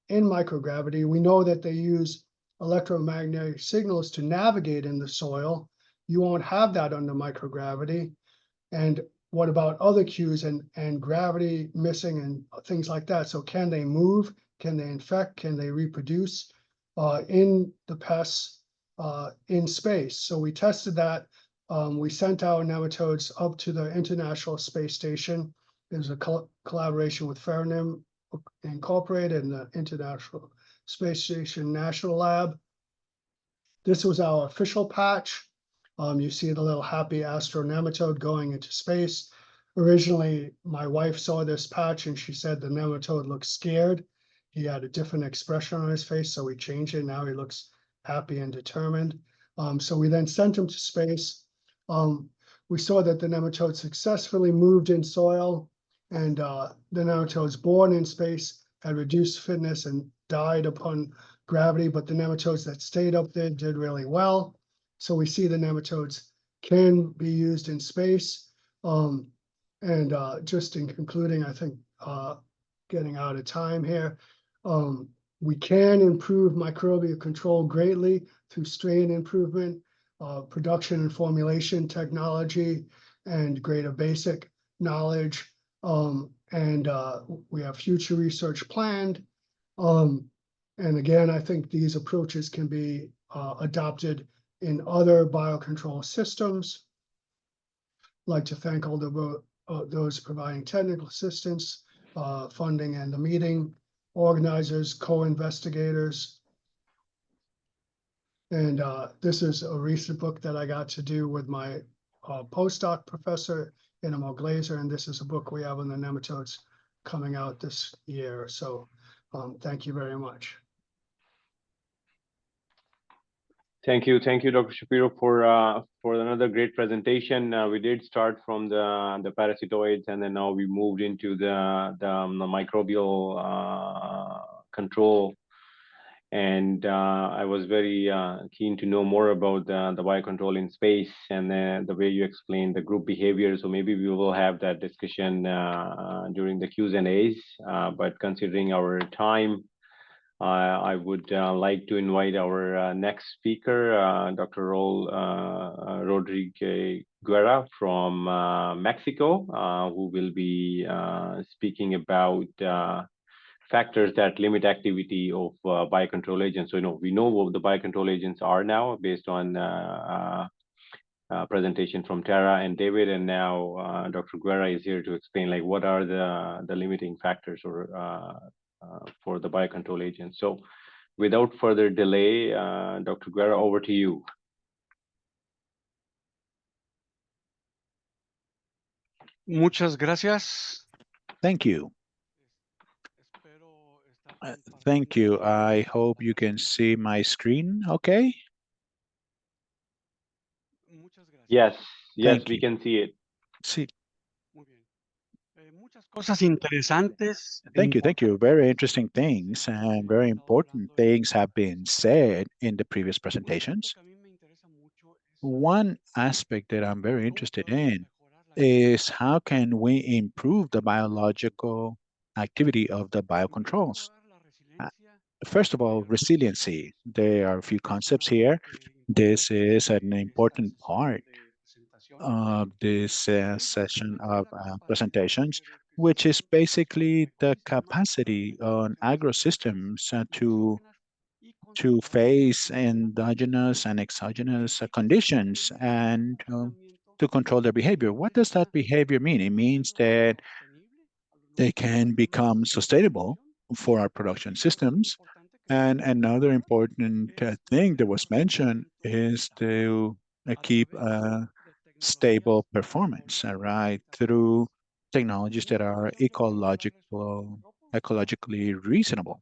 in microgravity? We know that they use electromagnetic signals to navigate in the soil. You won't have that under microgravity. And what about other cues and gravity missing and things like that? So can they move? Can they infect? Can they reproduce in the pests in space? So we tested that. We sent our nematodes up to the International Space Station. There's a collaboration with Ferronym Incorporated and the International Space Station National Lab. This was our official patch. You see the little happy astro nematode going into space. Originally, my wife saw this patch and she said the nematode looked scared. He had a different expression on his face, so we changed it. Now he looks happy and determined. So we then sent him to space. We saw that the nematode successfully moved in soil, and the nematodes born in space had reduced fitness and died upon gravity, but the nematodes that stayed up there did really well. So we see the nematodes can be used in space. And just in concluding, I think getting out of time here, we can improve microbial control greatly through strain improvement, production and formulation technology, and greater basic knowledge. We have future research planned. And again, I think these approaches can be adopted in other biocontrol systems. I'd like to thank all those providing technical assistance, funding, and the meeting organizers, co-investigators. And this is a recent book that I got to do with my postdoc professor, Inamo Glazer, and this is a book we have on the nematodes coming out this year. So thank you very much. Thank you, Dr. Shapiro, for another great presentation. We did start from the parasitoids, and then now we moved into the microbial control. And I was very keen to know more about the biocontrol in space and the way you explained the group behavior. So maybe we will have that discussion during the Q&As. But considering our time, I would like to invite our next speaker, Dr. Raúl Rodríguez-Guerra from Mexico, who will be speaking about factors that limit activity of biocontrol agents. So we know what the biocontrol agents are now based on presentation from Tara and David, and now Dr. Guerra is here to explain what are the limiting factors or for the biocontrol agents. So without further delay, Dr. Guerra, over to you. Muchas gracias. Thank you. Thank you. I hope you can see my screen okay? Yes, Thank we you. can see it. Sí. Cosas interesantes. Thank you, thank you. Very interesting things and very important things have been said in the previous presentations. One aspect that I'm very interested in is how can we improve the biological activity of the biocontrols? Uh, First of all, resiliency. There are a few concepts here. This is an important part of this session of presentations, which is basically the capacity on agrosystems to face endogenous and exogenous conditions and to control their behavior. What does that behavior mean? It means that they can become sustainable for our production systems. And another important thing that was mentioned is to keep stable performance, right, through technologies that are ecologically reasonable.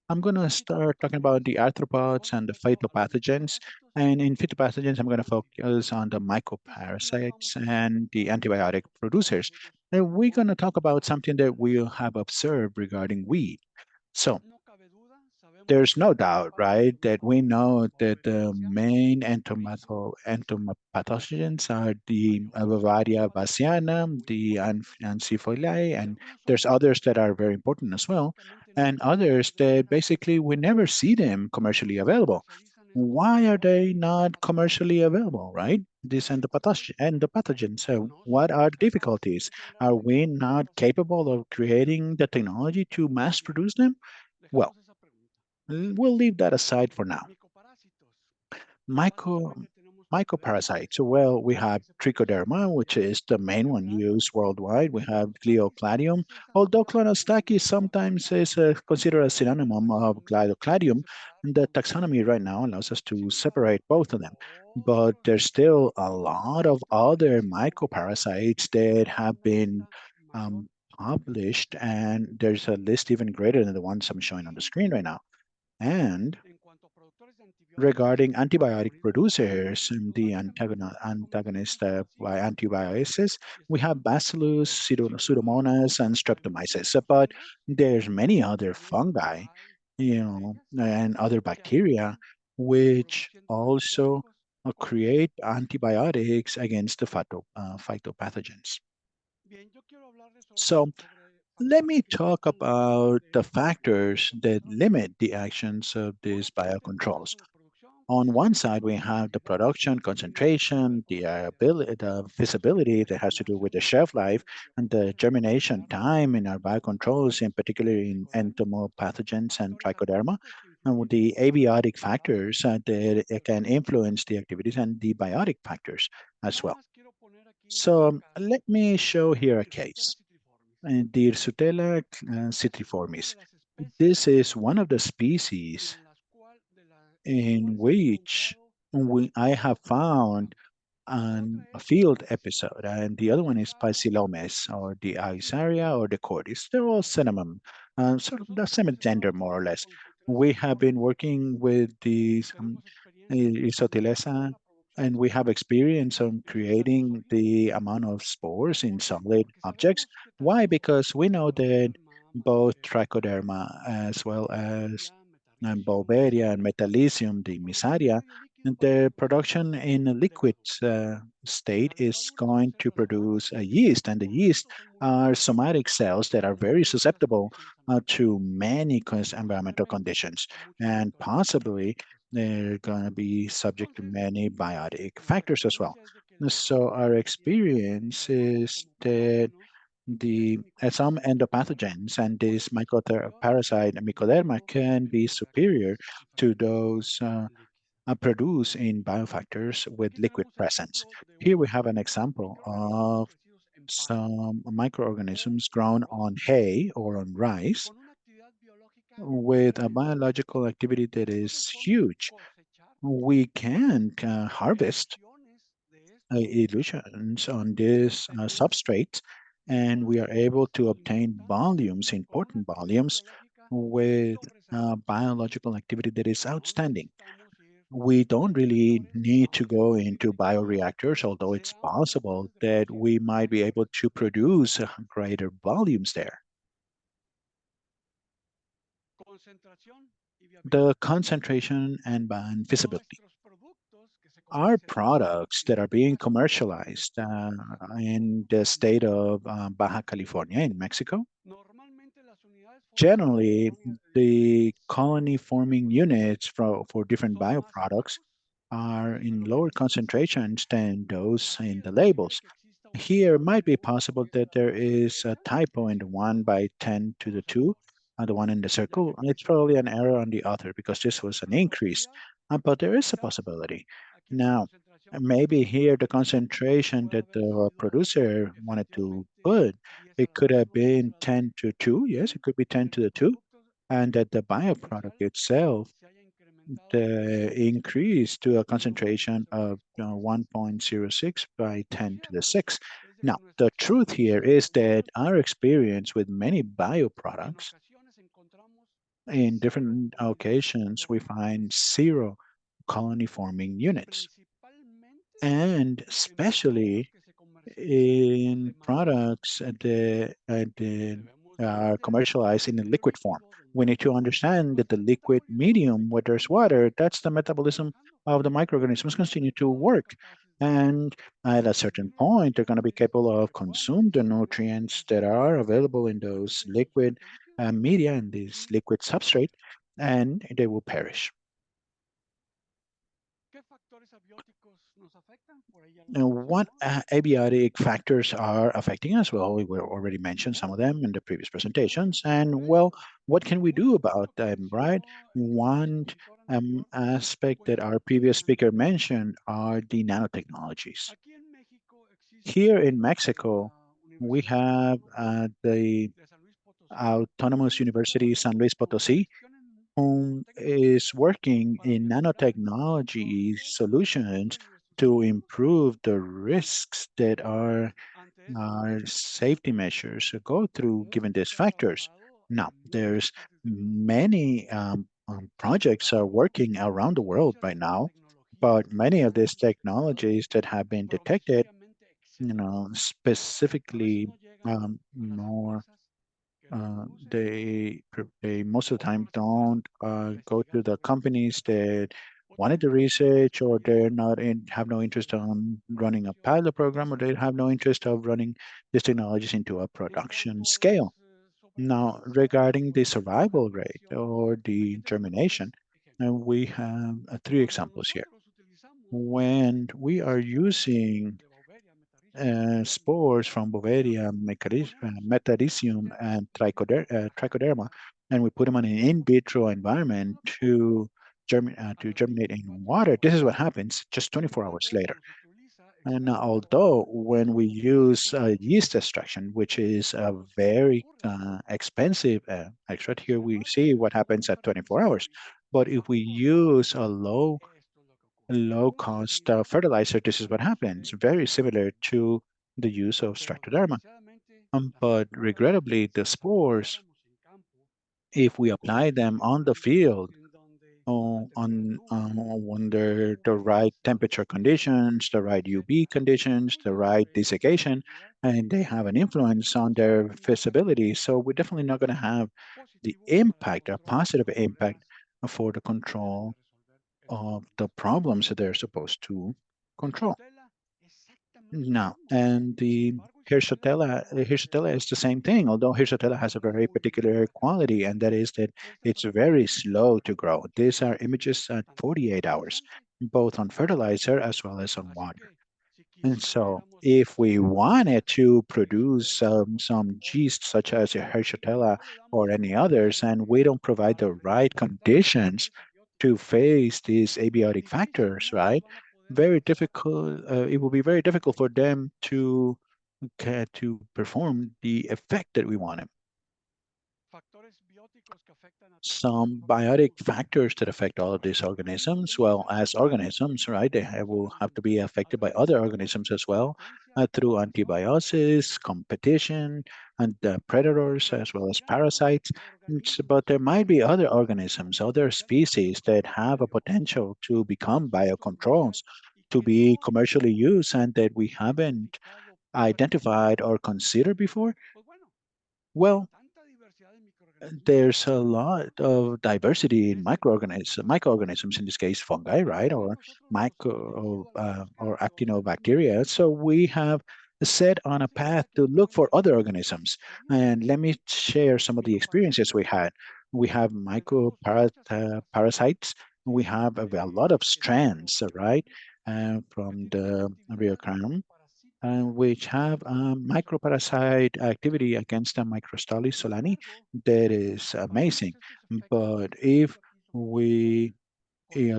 I'm going to start talking about the arthropods and the phytopathogens. And in phytopathogens, I'm going to focus on the mycoparasites and the antibiotic producers. And we're going to talk about something that we have observed regarding weed. So there's no doubt, right, that we know that the main entomopathogens are the Bavaria bassiana, the Amphiphili, and there's others that are very important as well, and others that basically we never see them commercially available. Why are they not commercially available, right? These endopathogens. So what are the difficulties? Are we not capable of creating the technology to mass produce them? Well, we'll leave that aside for now. Myco, mycoparasites. Well, we have trichoderma, which is the main one used worldwide. We have Gliocladium, although clonostachys sometimes is considered a synonym of Gliocladium. The taxonomy right now allows us to separate both of them. But there's still a lot of other mycoparasites that have been published, and there's a list even greater than the ones I'm showing on the screen right now. And regarding antibiotic producers and the antagonist by antibiotics, we have Bacillus, Pseudomonas, and Streptomyces. But there's many other fungi, and other bacteria, which also create antibiotics against the phytopathogens. So let me talk about the factors that limit the actions of these biocontrols. On one side, we have the production concentration, the visibility that has to do with the shelf life and the germination time in our biocontrols, in particular in entomopathogens and trichoderma, and with the abiotic factors that can influence the activities and the biotic factors as well. So let me show here a case. The Irsutella citriformis. This is one of the species in which I have found a field episode, and the other one is Pasilomes, or the Aisaria, or the Cordis. They're all cinnamon, sort of the same gender, more or less. We have been working with these Isotilesa, and we have experience on creating the amount of spores in solid objects. Why? Because we know that both Trichoderma as well as Bulgaria and Metallisium, the Misaria, and the production in a liquid state is going to produce a yeast, and the yeast are somatic cells that are very susceptible to many environmental conditions, and possibly they're going to be subject to many biotic factors as well. So our experience is that some endopathogens and this mycoparasite Mycoderma can be superior to those produced in biofactors with liquid presence. Here we have an example of some microorganisms grown on hay or on rice with a biological activity that is huge. We can harvest illusions on this substrate, and we are able to obtain volumes, important volumes, with biological activity that is outstanding. we don't really need to go into bioreactors, although it's possible that we might be able to produce greater volumes there. The concentration and feasibility. Our products that are being commercialized in the state of Baja California in Mexico, generally the colony forming units for different bioproducts are in lower concentrations than those in the labels. Here it might be possible that there is a typo in the 1 by 10 to the 2, the one in the circle, and it's probably an error on the other because this was an increase, but there is a possibility. Now, maybe here the concentration that the producer wanted to put, it could have been 10 to 2, yes, it could be 10 to the 2, and that the bioproduct itself the increase to a concentration of 1.06 by 10 to the 6. Now, the truth here is that our experience with many bioproducts, in different occasions, we find 0 colony forming units. And especially in products that are commercialized in a liquid form. We need to understand that the liquid medium, where there's water, that's the metabolism of the microorganisms continue to work. And at a certain point, they're going to be capable of consume the nutrients that are available in those liquid media and this liquid substrate, and they will perish. Now, what abiotic factors are affecting us? Well, we were already mentioned some of them in the previous presentations. And well, what can we do about them, right? One aspect that our previous speaker mentioned are the nanotechnologies. Here in Mexico, we have the Autonomous University San Luis Potosí, whom is working in nanotechnology solutions to improve the risks that our safety measures go through given these factors. Now, there's many projects are working around the world right now, but many of these technologies that have been detected, specifically more they most of the time don't go to the companies that wanted the research, or they're not have no interest on running a pilot program, or they have no interest of running these technologies into a production scale. Now, regarding the survival rate or the germination, we have 3 examples here. When we are using spores from Boveria, Metarhizium, and Trichoderma, and we put them in an in vitro environment to germinate in water. This is what happens just 24 hours later. And although when we use yeast extraction, which is a very expensive extract, here we see what happens at 24 hours. But if we use a low-cost fertilizer, this is what happens, very similar to the use of Stratoderma. But regrettably, the spores, if we apply them on the field, under the right temperature conditions, the right UV conditions, the right desiccation, and they have an influence on their feasibility. So we're definitely not going to have the impact, a positive impact for the control of the problems that they're supposed to control. No, and the Hirsutella is the same thing, although Hirsutella has a very particular quality, and that is that it's very slow to grow. These are images at 48 hours, both on fertilizer as well as on water. And so if we wanted to produce some yeast such as a Hirsutella or any others, and we don't provide the right conditions to face these abiotic factors, right? Very difficult. It will be very difficult for them to perform the effect that we wanted. some biotic factors that affect all of these organisms. Well, as organisms, right, will have to be affected by other organisms as well through antibiosis, competition, and predators as well as parasites. But there might be other organisms, other species that have a potential to become biocontrols, to be commercially used, and that we haven't identified or considered before. Well, there's a lot of diversity in microorganisms, in this case fungi, right, or or actinobacteria. So we have set on a path to look for other organisms. And let me share some of the experiences we had. We have parasites. We have a lot of strands, right, from the Rheochrome, which have a microparasite activity against the Microstolis solani that is amazing. But if we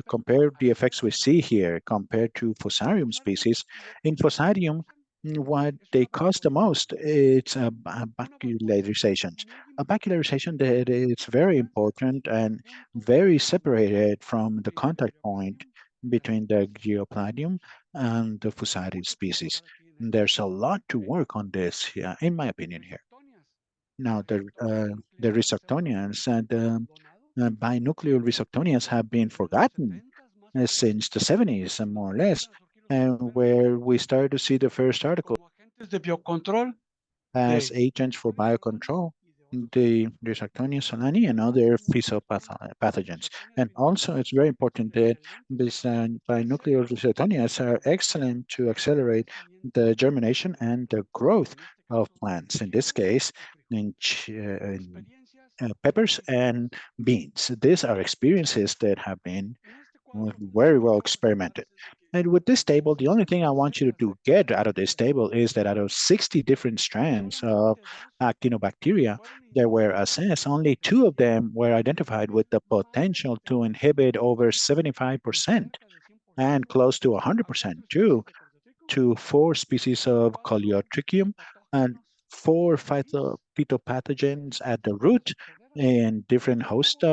compare the effects we see here compared to Fusarium species, in Fusarium, what they cause the most is bacularization. A bacularization that is very important and very separated from the contact point between the Geoplanium and the Fusarium species. There's a lot to work on this here, in my opinion here. Now, the Rhizoctonians and binuclear Rhizoctonians have been forgotten since the 70s, more or less, where we started to see the first article as agents for biocontrol, the Rhizoctonia solani and other phytopathogens. And also, it's very important that these binuclear Rhizoctonias are excellent to accelerate the germination and the growth of plants. In this case, in peppers and beans. These are experiences that have been very well experimented. And with this table, the only thing I want you to get out of this table is that out of 60 different strands of actinobacteria that were assessed, only 2 of them were identified with the potential to inhibit over 75% and close to 100% too, to 4 species of Coleotrichium and 4 phytopathogens at the root in different host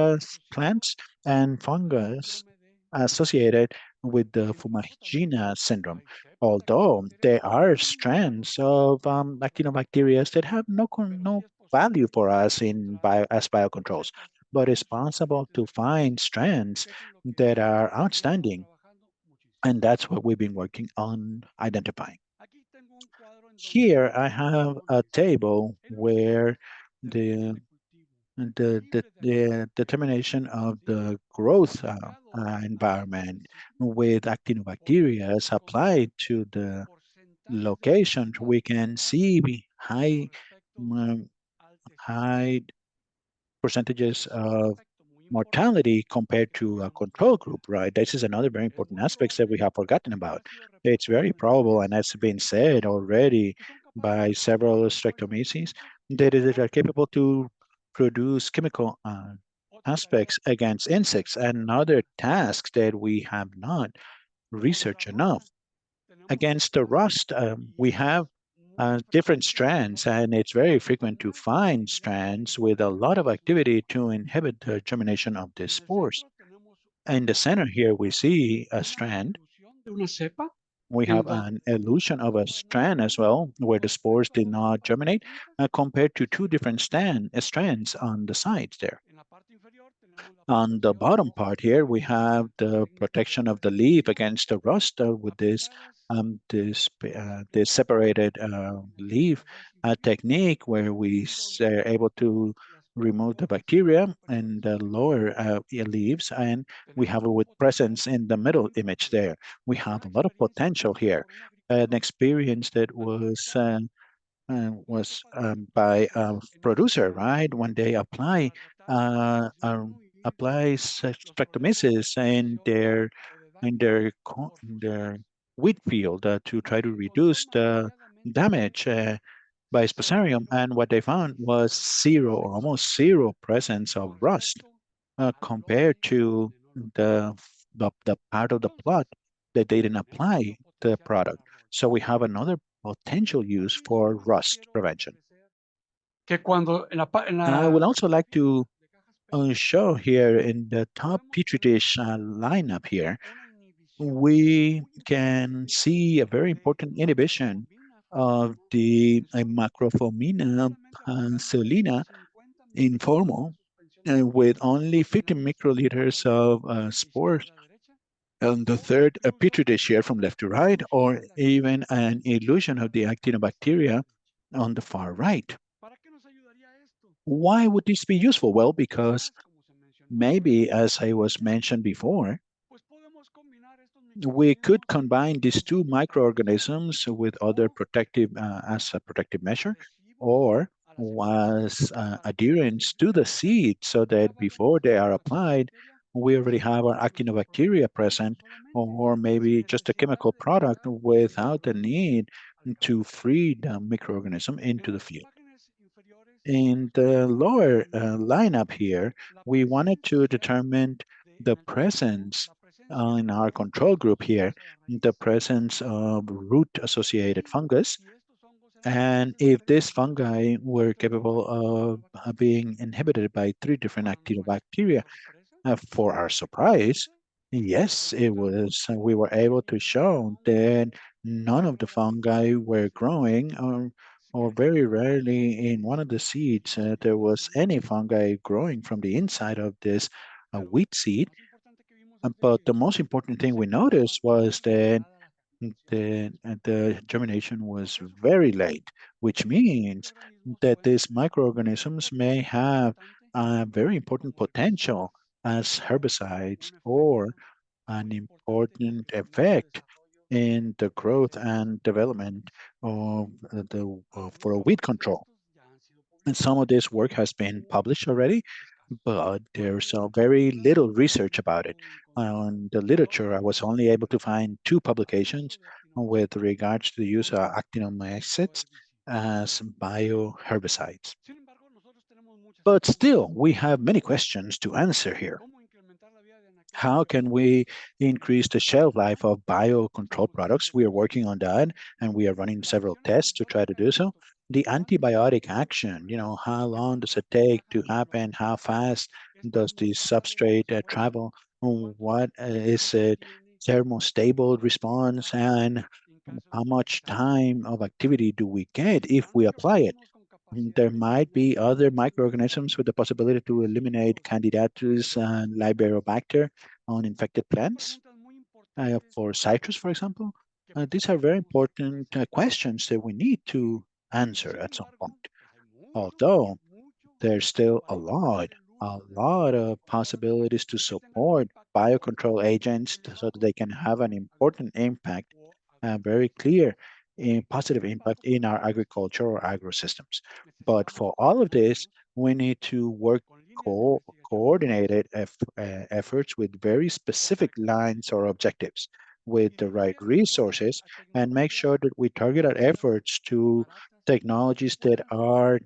plants and fungus associated with the Fumagina syndrome. Although there are strands of actinobacteria that have no value for us as biocontrols, but it's possible to find strands that are outstanding, and that's what we've been working on identifying. Here I have a table where the determination of the growth environment with actinobacteria is applied to the location. We can see um, high percentages of mortality compared to a control group, right? This is another very important aspect that we have forgotten about. It's very probable, and has been said already by several Streptomyces, that it are capable to produce chemical aspects against insects and other tasks that we have not researched enough. Against the rust, we have different strands, and it's very frequent to find strands with a lot of activity to inhibit the germination of the spores. In the center here, we see a strand. We have an illusion of a strand as well, where the spores did not germinate, compared to 2 different strands on the sides there. On the bottom part here, we have the protection of the leaf against the rust with this separated leaf technique, where we are able to remove the bacteria and the lower leaves, and we have it with presence in the middle image there. We have a lot of potential here. An experience that was by a producer, right? When they apply Streptomyces in their wheat field to try to reduce the damage by Sphaerium, and what they found was zero, or almost zero presence of rust compared to the part of the plot that they didn't apply the product. So we have another potential use for rust prevention. I would also like to show here in the top Petri dish lineup here, we can see a very important inhibition of the Macrophomina celina informal with only 50 microliters of spores on the third Petri dish here from left to right, or even an illusion of the actinobacteria on the far right. Why would this be useful? Well, because maybe, as I was mentioned before, we could combine these two microorganisms with other protective as a protective measure, or was adherence to the seed, so that before they are applied, we already have our actinobacteria present, or maybe just a chemical product without the need to free the microorganism into the field. In the lower lineup here, we wanted to determine the presence in our control group here, the presence of root-associated fungus, and if this fungi were capable of being inhibited by 3 different actinobacteria. For our surprise, yes, it was. We were able to show that none of the fungi were growing, or very rarely in one of the seeds there was any fungi growing from the inside of this wheat seed. But the most important thing we noticed was that the germination was very late, which means that these microorganisms may have a very important potential as herbicides or an important effect in the growth and development of for a weed control. And some of this work has been published already, but there's very little research about it. On the literature, I was only able to find 2 publications with regards to the use of actinomycetes as bioherbicides. But still, we have many questions to answer here. How can we increase the shelf life of biocontrol products? We are working on that, and we are running several tests to try to do so. The antibiotic action, how long does it take to happen? How fast does the substrate travel? What is it? Thermostable response, and how much time of activity do we get if we apply it? There might be other microorganisms with the possibility to eliminate Candidatus and Liberobacter on infected plants. For citrus, for example, these are very important questions that we need to answer at some point. Although there's still a lot of possibilities to support biocontrol agents so that they can have an important impact, very clear positive impact in our agriculture or agrosystems. But for all of this, we need to work coordinated efforts with very specific lines or objectives with the right resources, and make sure that we target our efforts to technologies that are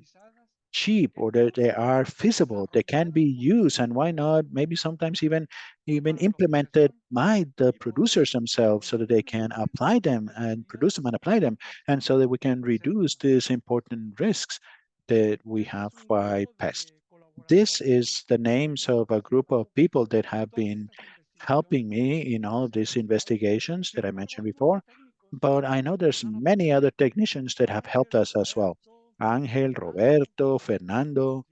cheap or that they are feasible, they can be used, and why not maybe sometimes even implemented by the producers themselves so that they can apply them and produce them and apply them, and so that we can reduce these important risks that we have by pests. This is the names of a group of people that have been helping me in all of these investigations that I mentioned before, but I know there's many other technicians that have helped us as well. Ángel, Roberto, Fernando,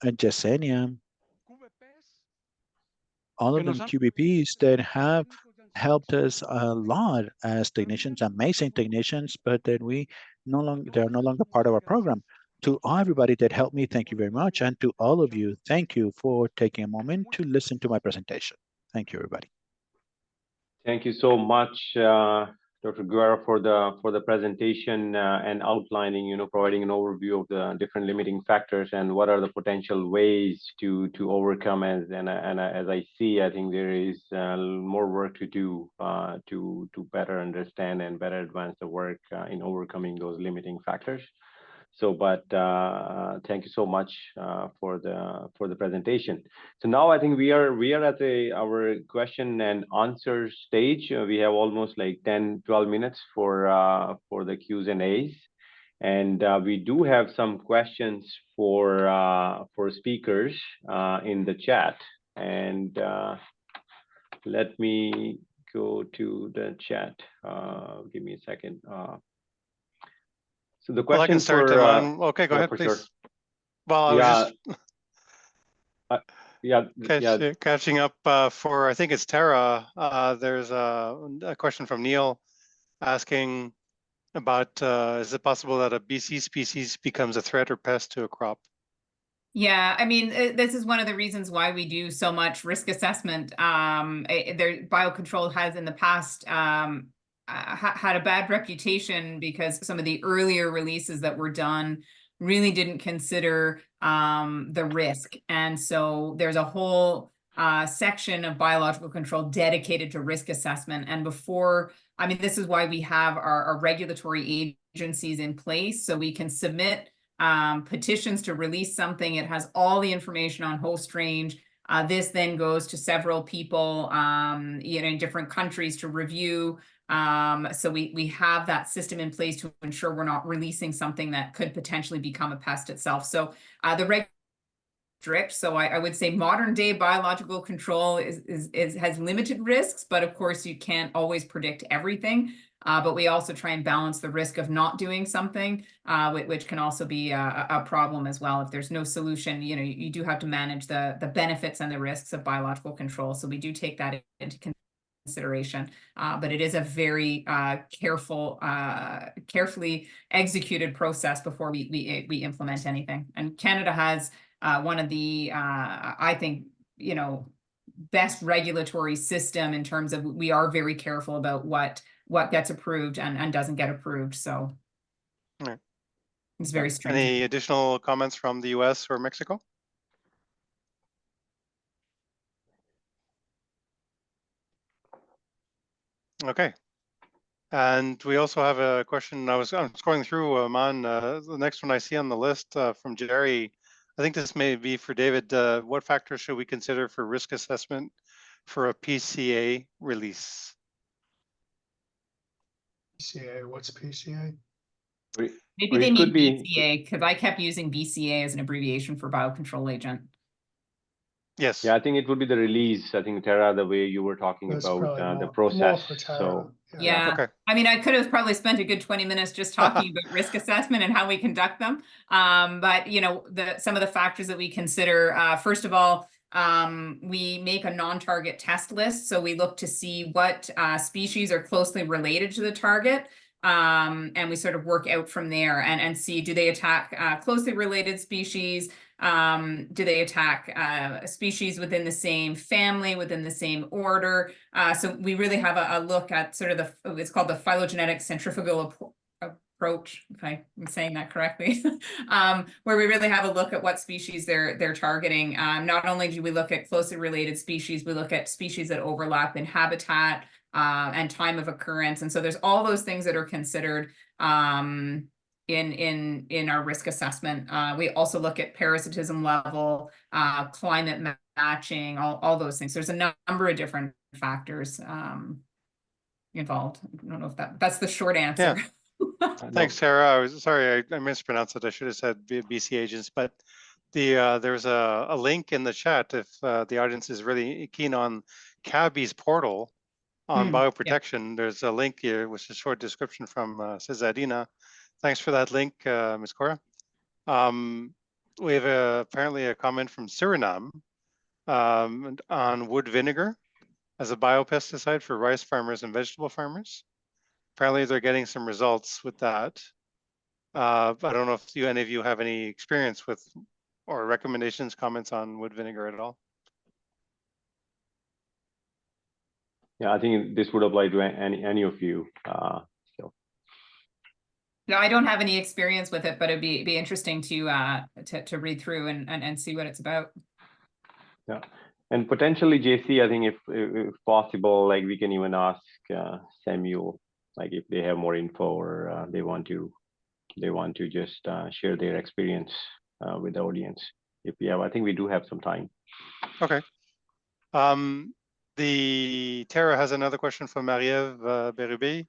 and Yesenia, all of them QBPs that have helped us a lot as technicians, amazing technicians, but that they are no longer part of our program. To everybody that helped me, thank you very much. And to all of you, thank you for taking a moment to listen to my presentation. Thank you, everybody. Thank you so much, Dr. Guerra, for the presentation and outlining, providing an overview of the different limiting factors and what are the potential ways to overcome. And as I see, I think there is more work to do to better understand and better advance the work in overcoming those limiting factors. So, but thank you so much for the presentation. So now I think we are at our question and answer stage. We have almost like 10-12 minutes for the Q's and A's. And we do have some questions for speakers in the chat. And let me go to the chat. Give me a second. So the question I can start, for okay, go ahead, please. Sure. Well, I was just catching up for, I think it's Tara. There's a question from Neil asking about, is it possible that a BC species becomes a threat or pest to a crop? Yeah, I mean, this is one of the reasons why we do so much risk assessment. Biocontrol has in the past had a bad reputation because some of the earlier releases that were done really didn't consider the risk. And so there's a whole section of biological control dedicated to risk assessment. And before, I mean, this is why we have our regulatory agencies in place, so we can submit petitions to release something. It has all the information on host range. This then goes to several people, in different countries to review. So we have that system in place to ensure we're not releasing something that could potentially become a pest itself. So the strict. So I would say modern day biological control has limited risks, but of course you can't always predict everything. But we also try and balance the risk of not doing something, which can also be a problem as well. If there's no solution, you do have to manage the benefits and the risks of biological control. So we do take that into consideration, but it is a very carefully executed process before we implement anything. And Canada has one of the, I think, best regulatory system in terms of we are very careful about what gets approved and doesn't get approved. So right. It's very strange. Any additional comments from the US or Mexico? Okay. And we also have a question. I'm scrolling through, Aman. The next one I see on the list from Jerry. I think this may be for David. What factors should we consider for risk assessment for a PCA release? PCA, what's PCA? Maybe they mean BCA, because I kept using BCA as an abbreviation for biocontrol agent. Yes. Yeah, I think it would be the release. I think, Tara, the way you were talking about the process. So yeah. Okay. I mean, I could have probably spent a good 20 minutes just talking about risk assessment and how we conduct them. But some of the factors that we consider, first of all, we make a non-target test list. So we look to see what species are closely related to the target. And we sort of work out from there and see, do they attack closely related species? Do they attack species within the same family, within the same order? So we really have a look at sort of it's called the phylogenetic centrifugal approach, if I'm saying that correctly, where we really have a look at what species they're targeting. Not only do we look at closely related species, we look at species that overlap in habitat and time of occurrence. And so there's all those things that are considered in our risk assessment. We also look at parasitism level, climate matching, all those things. There's a number of different factors involved. I don't know if that's the short answer. Yeah. Thanks, Sarah. I was sorry, I mispronounced it. I should have said BC agents, but there's a link in the chat if the audience is really keen on CABI's portal on bioprotection. Yeah. There's a link here, which is a short description from Cesarina. Thanks for that link, Ms. Cora. We have apparently a comment from Suriname on wood vinegar as a biopesticide for rice farmers and vegetable farmers. Apparently they're getting some results with that. I don't know if any of you have any experience with or recommendations, comments on wood vinegar at all. Yeah, I think this would apply to any of you. No, I don't have any experience with it, but it'd be interesting to read through and see what it's about. Yeah, and potentially, JC, I think if possible, like we can even ask Samuel, like if they have more info or they want to just share their experience with the audience. If we have, I think we do have some time. Okay. The Tara has another question from Marie-Ève Berube.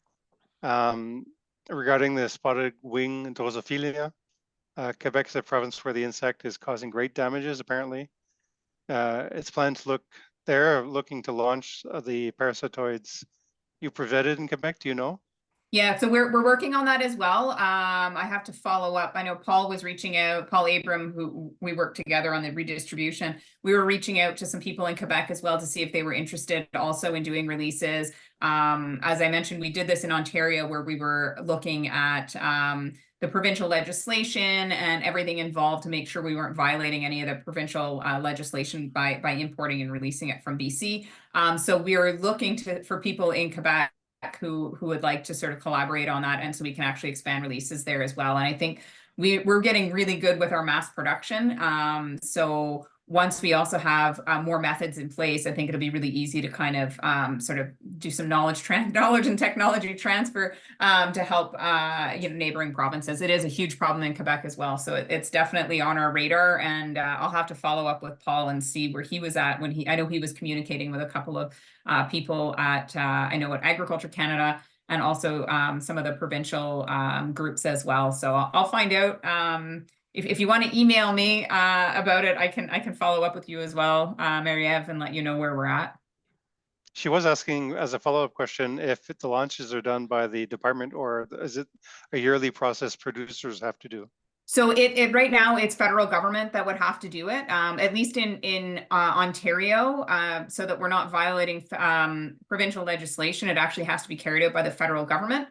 regarding the spotted wing Drosophila. Quebec is a province where the insect is causing great damages, apparently. It's planned to they're looking to launch the parasitoids you prevented in Quebec, do you know? Yeah, so we're working on that as well. I have to follow up. I know Paul was reaching out, Paul Abram, who we worked together on the redistribution. We were reaching out to some people in Quebec as well to see if they were interested also in doing releases. As I mentioned, we did this in Ontario where we were looking at the provincial legislation and everything involved to make sure we weren't violating any of the provincial legislation by importing and releasing it from BC. So we are looking for people in Quebec who would like to sort of collaborate on that, and so we can actually expand releases there as well. And I think we're getting really good with our mass production. So once we also have more methods in place, I think it'll be really easy to kind of sort of do some knowledge and technology transfer to help neighboring provinces. It is a huge problem in Quebec as well, so it's definitely on our radar. And I'll have to follow up with Paul and see where he was at when I know he was communicating with a couple of people at I know at Agriculture Canada and also some of the provincial groups as well. So I'll find out. If you want to email me about it, I can follow up with you as well, Mary-Eve, and let you know where we're at. She was asking as a follow-up question if the launches are done by the department or is it a yearly process producers have to do? So right now it's federal government that would have to do it, at least in Ontario, so that we're not violating provincial legislation. It actually has to be carried out by the federal government,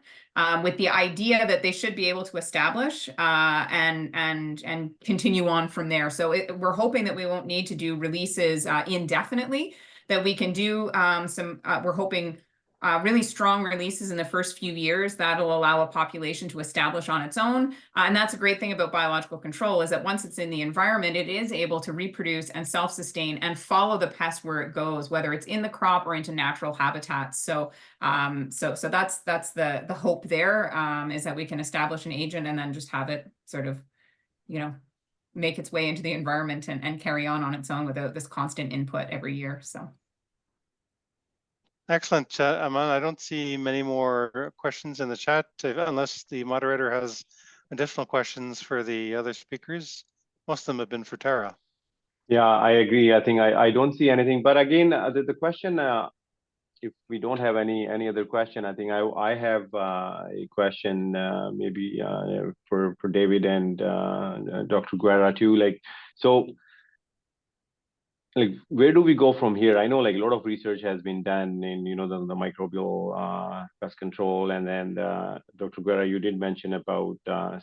with the idea that they should be able to establish and continue on from there. So we're hoping that we won't need to do releases indefinitely, that we can do we're hoping really strong releases in the first few years that'll allow a population to establish on its own. And that's a great thing about biological control, is that once it's in the environment, it is able to reproduce and self-sustain and follow the pest where it goes, whether it's in the crop or into natural habitats. So so that's the hope there, is that we can establish an agent and then just have it sort of, make its way into the environment and carry on its own without this constant input every year. So. Excellent, Aman. I don't see many more questions in the chat, unless the moderator has additional questions for the other speakers. Most of them have been for Tara. Yeah, I agree. I think I don't see anything. But again, the question, if we don't have any other question, I think I have a question maybe for David and Dr. Guerra too. Where do we go from here? I know a lot of research has been done in the microbial pest control, and then Dr. Guerra, you did mention about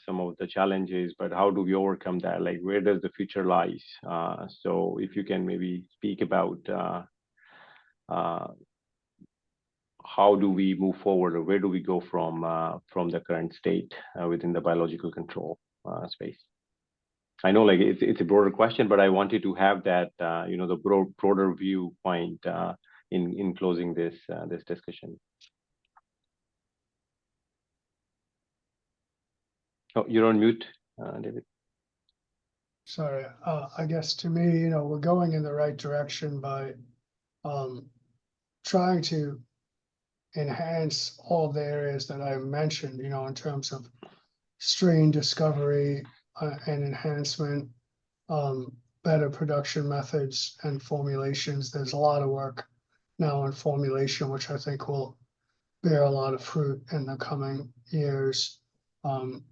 some of the challenges, but how do we overcome that? Where does the future lies? So if you can maybe speak about how do we move forward, or where do we go from the current state within the biological control space? I know it's a broader question, but I wanted to have that the broader viewpoint in closing this discussion. Oh, you're on mute, David. Sorry, I guess to me, we're going in the right direction by trying to enhance all the areas that I mentioned, in terms of strain discovery and enhancement, better production methods and formulations. There's a lot of work now in formulation, which I think will bear a lot of fruit in the coming years. And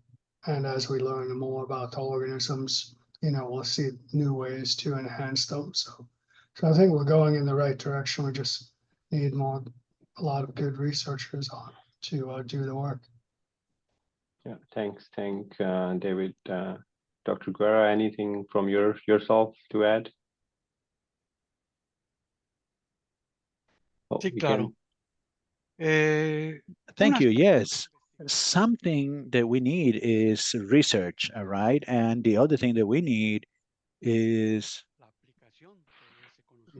as we learn more about the organisms, we'll see new ways to enhance them. So I think we're going in the right direction. We just need a lot of good researchers on to do the work. Yeah, thanks, David. Dr. Guerra, anything from yourself to add? Oh, Sí, claro. Thank you. Yes. Something that we need is research, all right? And the other thing that we need is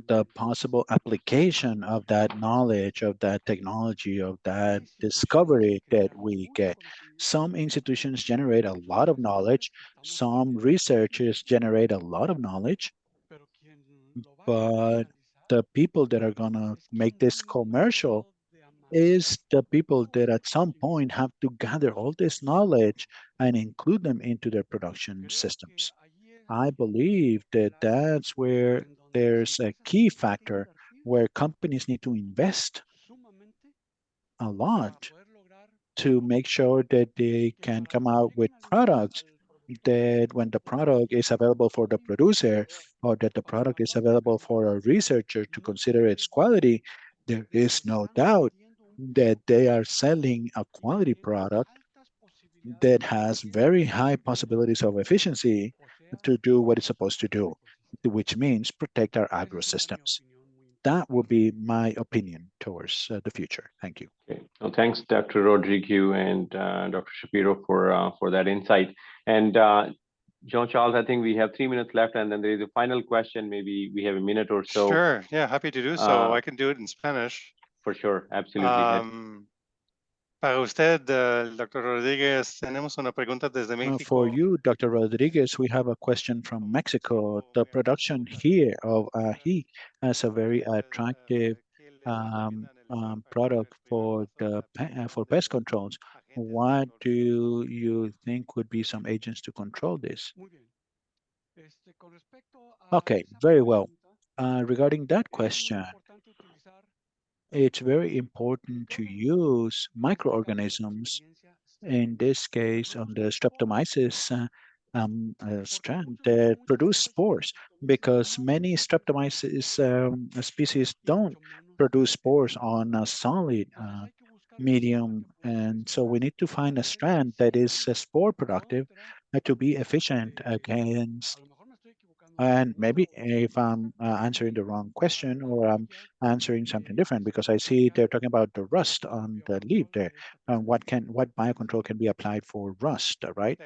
the possible application of that knowledge, of that technology, of that discovery that we get. Some institutions generate a lot of knowledge. Some researchers generate a lot of knowledge. But the people that are going to make this commercial is the people that at some point have to gather all this knowledge and include them into their production systems. I believe that that's where there's a key factor where companies need to invest a lot to make sure that they can come out with products that when the product is available for the producer or that the product is available for a researcher to consider its quality, there is no doubt that they are selling a quality product that has very high possibilities of efficiency to do what it's supposed to do, which means protect our agrosystems. That would be my opinion towards the future. Thank you. Okay. Well, thanks, Dr. Rodríguez and Dr. Shapiro for that insight. And Jean-Charles, I think we have 3 minutes left, and then there is a final question. Maybe we have a minute or so. Sure, yeah, happy to do so. I can do it in Spanish. For sure, absolutely. Para usted, Dr. Rodríguez, tenemos una pregunta desde México. For you, Dr. Rodriguez, we have a question from Mexico. The production here of ají has a very attractive product for pest controls. What do you think would be some agents to control this? Okay, very well. Regarding that question, it's very important to use microorganisms, in this case on the Streptomyces strand, that produce spores, because many Streptomyces species don't produce spores on a solid medium, and so we need to find a strand that is spore productive to be efficient against. And maybe if I'm answering the wrong question or I'm answering something different, because I see they're talking about the rust on the leaf there. What biocontrol can be applied for rust, right?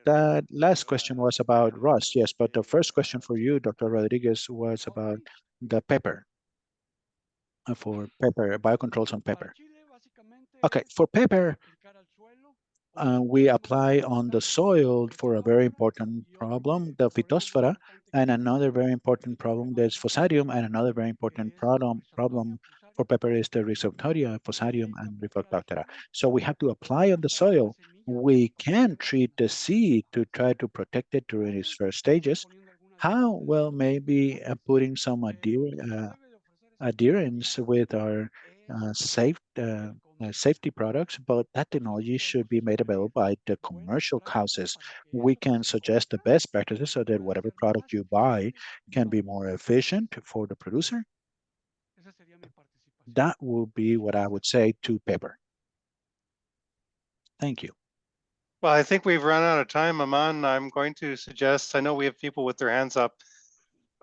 That last question was about rust, yes, but the first question for you, Dr. Rodriguez, was about the pepper, for pepper, biocontrols on pepper. Okay, for pepper, we apply on the soil for a very important problem, the Phytophthora, and another very important problem, there's Fusarium, and another very important problem for pepper is the Rhizoctoria, Fusarium, and Rhizoctoria. So we have to apply on the soil. We can treat the seed to try to protect it during its first stages. How? Well, maybe putting some adherence with our safety products, but that technology should be made available by the commercial houses. We can suggest the best practices so that whatever product you buy can be more efficient for the producer. That will be what I would say to pepper. Thank you. Well, I think we've run out of time, Aman. I'm going to suggest, I know we have people with their hands up.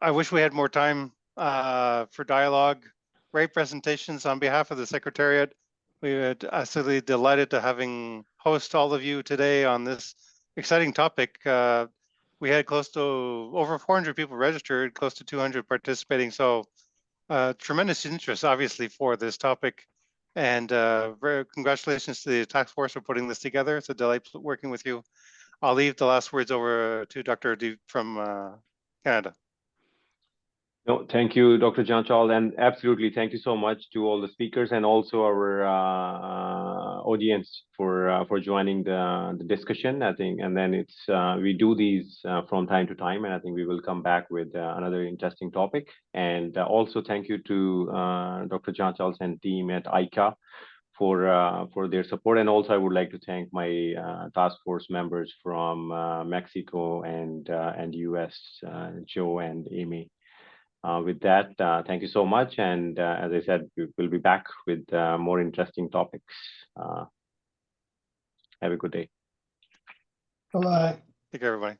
I wish we had more time for dialogue. Great presentations on behalf of the Secretariat. We are absolutely delighted to having host all of you today on this exciting topic. We had close to over 400 people registered, close to 200 participating. So tremendous interest, obviously, for this topic. And very congratulations to the task force for putting this together. It's a delight working with you. I'll leave the last words over to Dr. D from Canada. No, thank you, Dr. Jean-Charles, and absolutely thank you so much to all the speakers and also our audience for joining the discussion. I think, and then it's we do these from time to time, and I think we will come back with another interesting topic. And also thank you to Dr. Jean-Charles and team at ICA for their support. And also I would like to thank my task force members from Mexico and US, Joe and Amy. With that, thank you so much. And as I said, we will be back with more interesting topics. Have a good day. Bye-bye. Take care, everybody.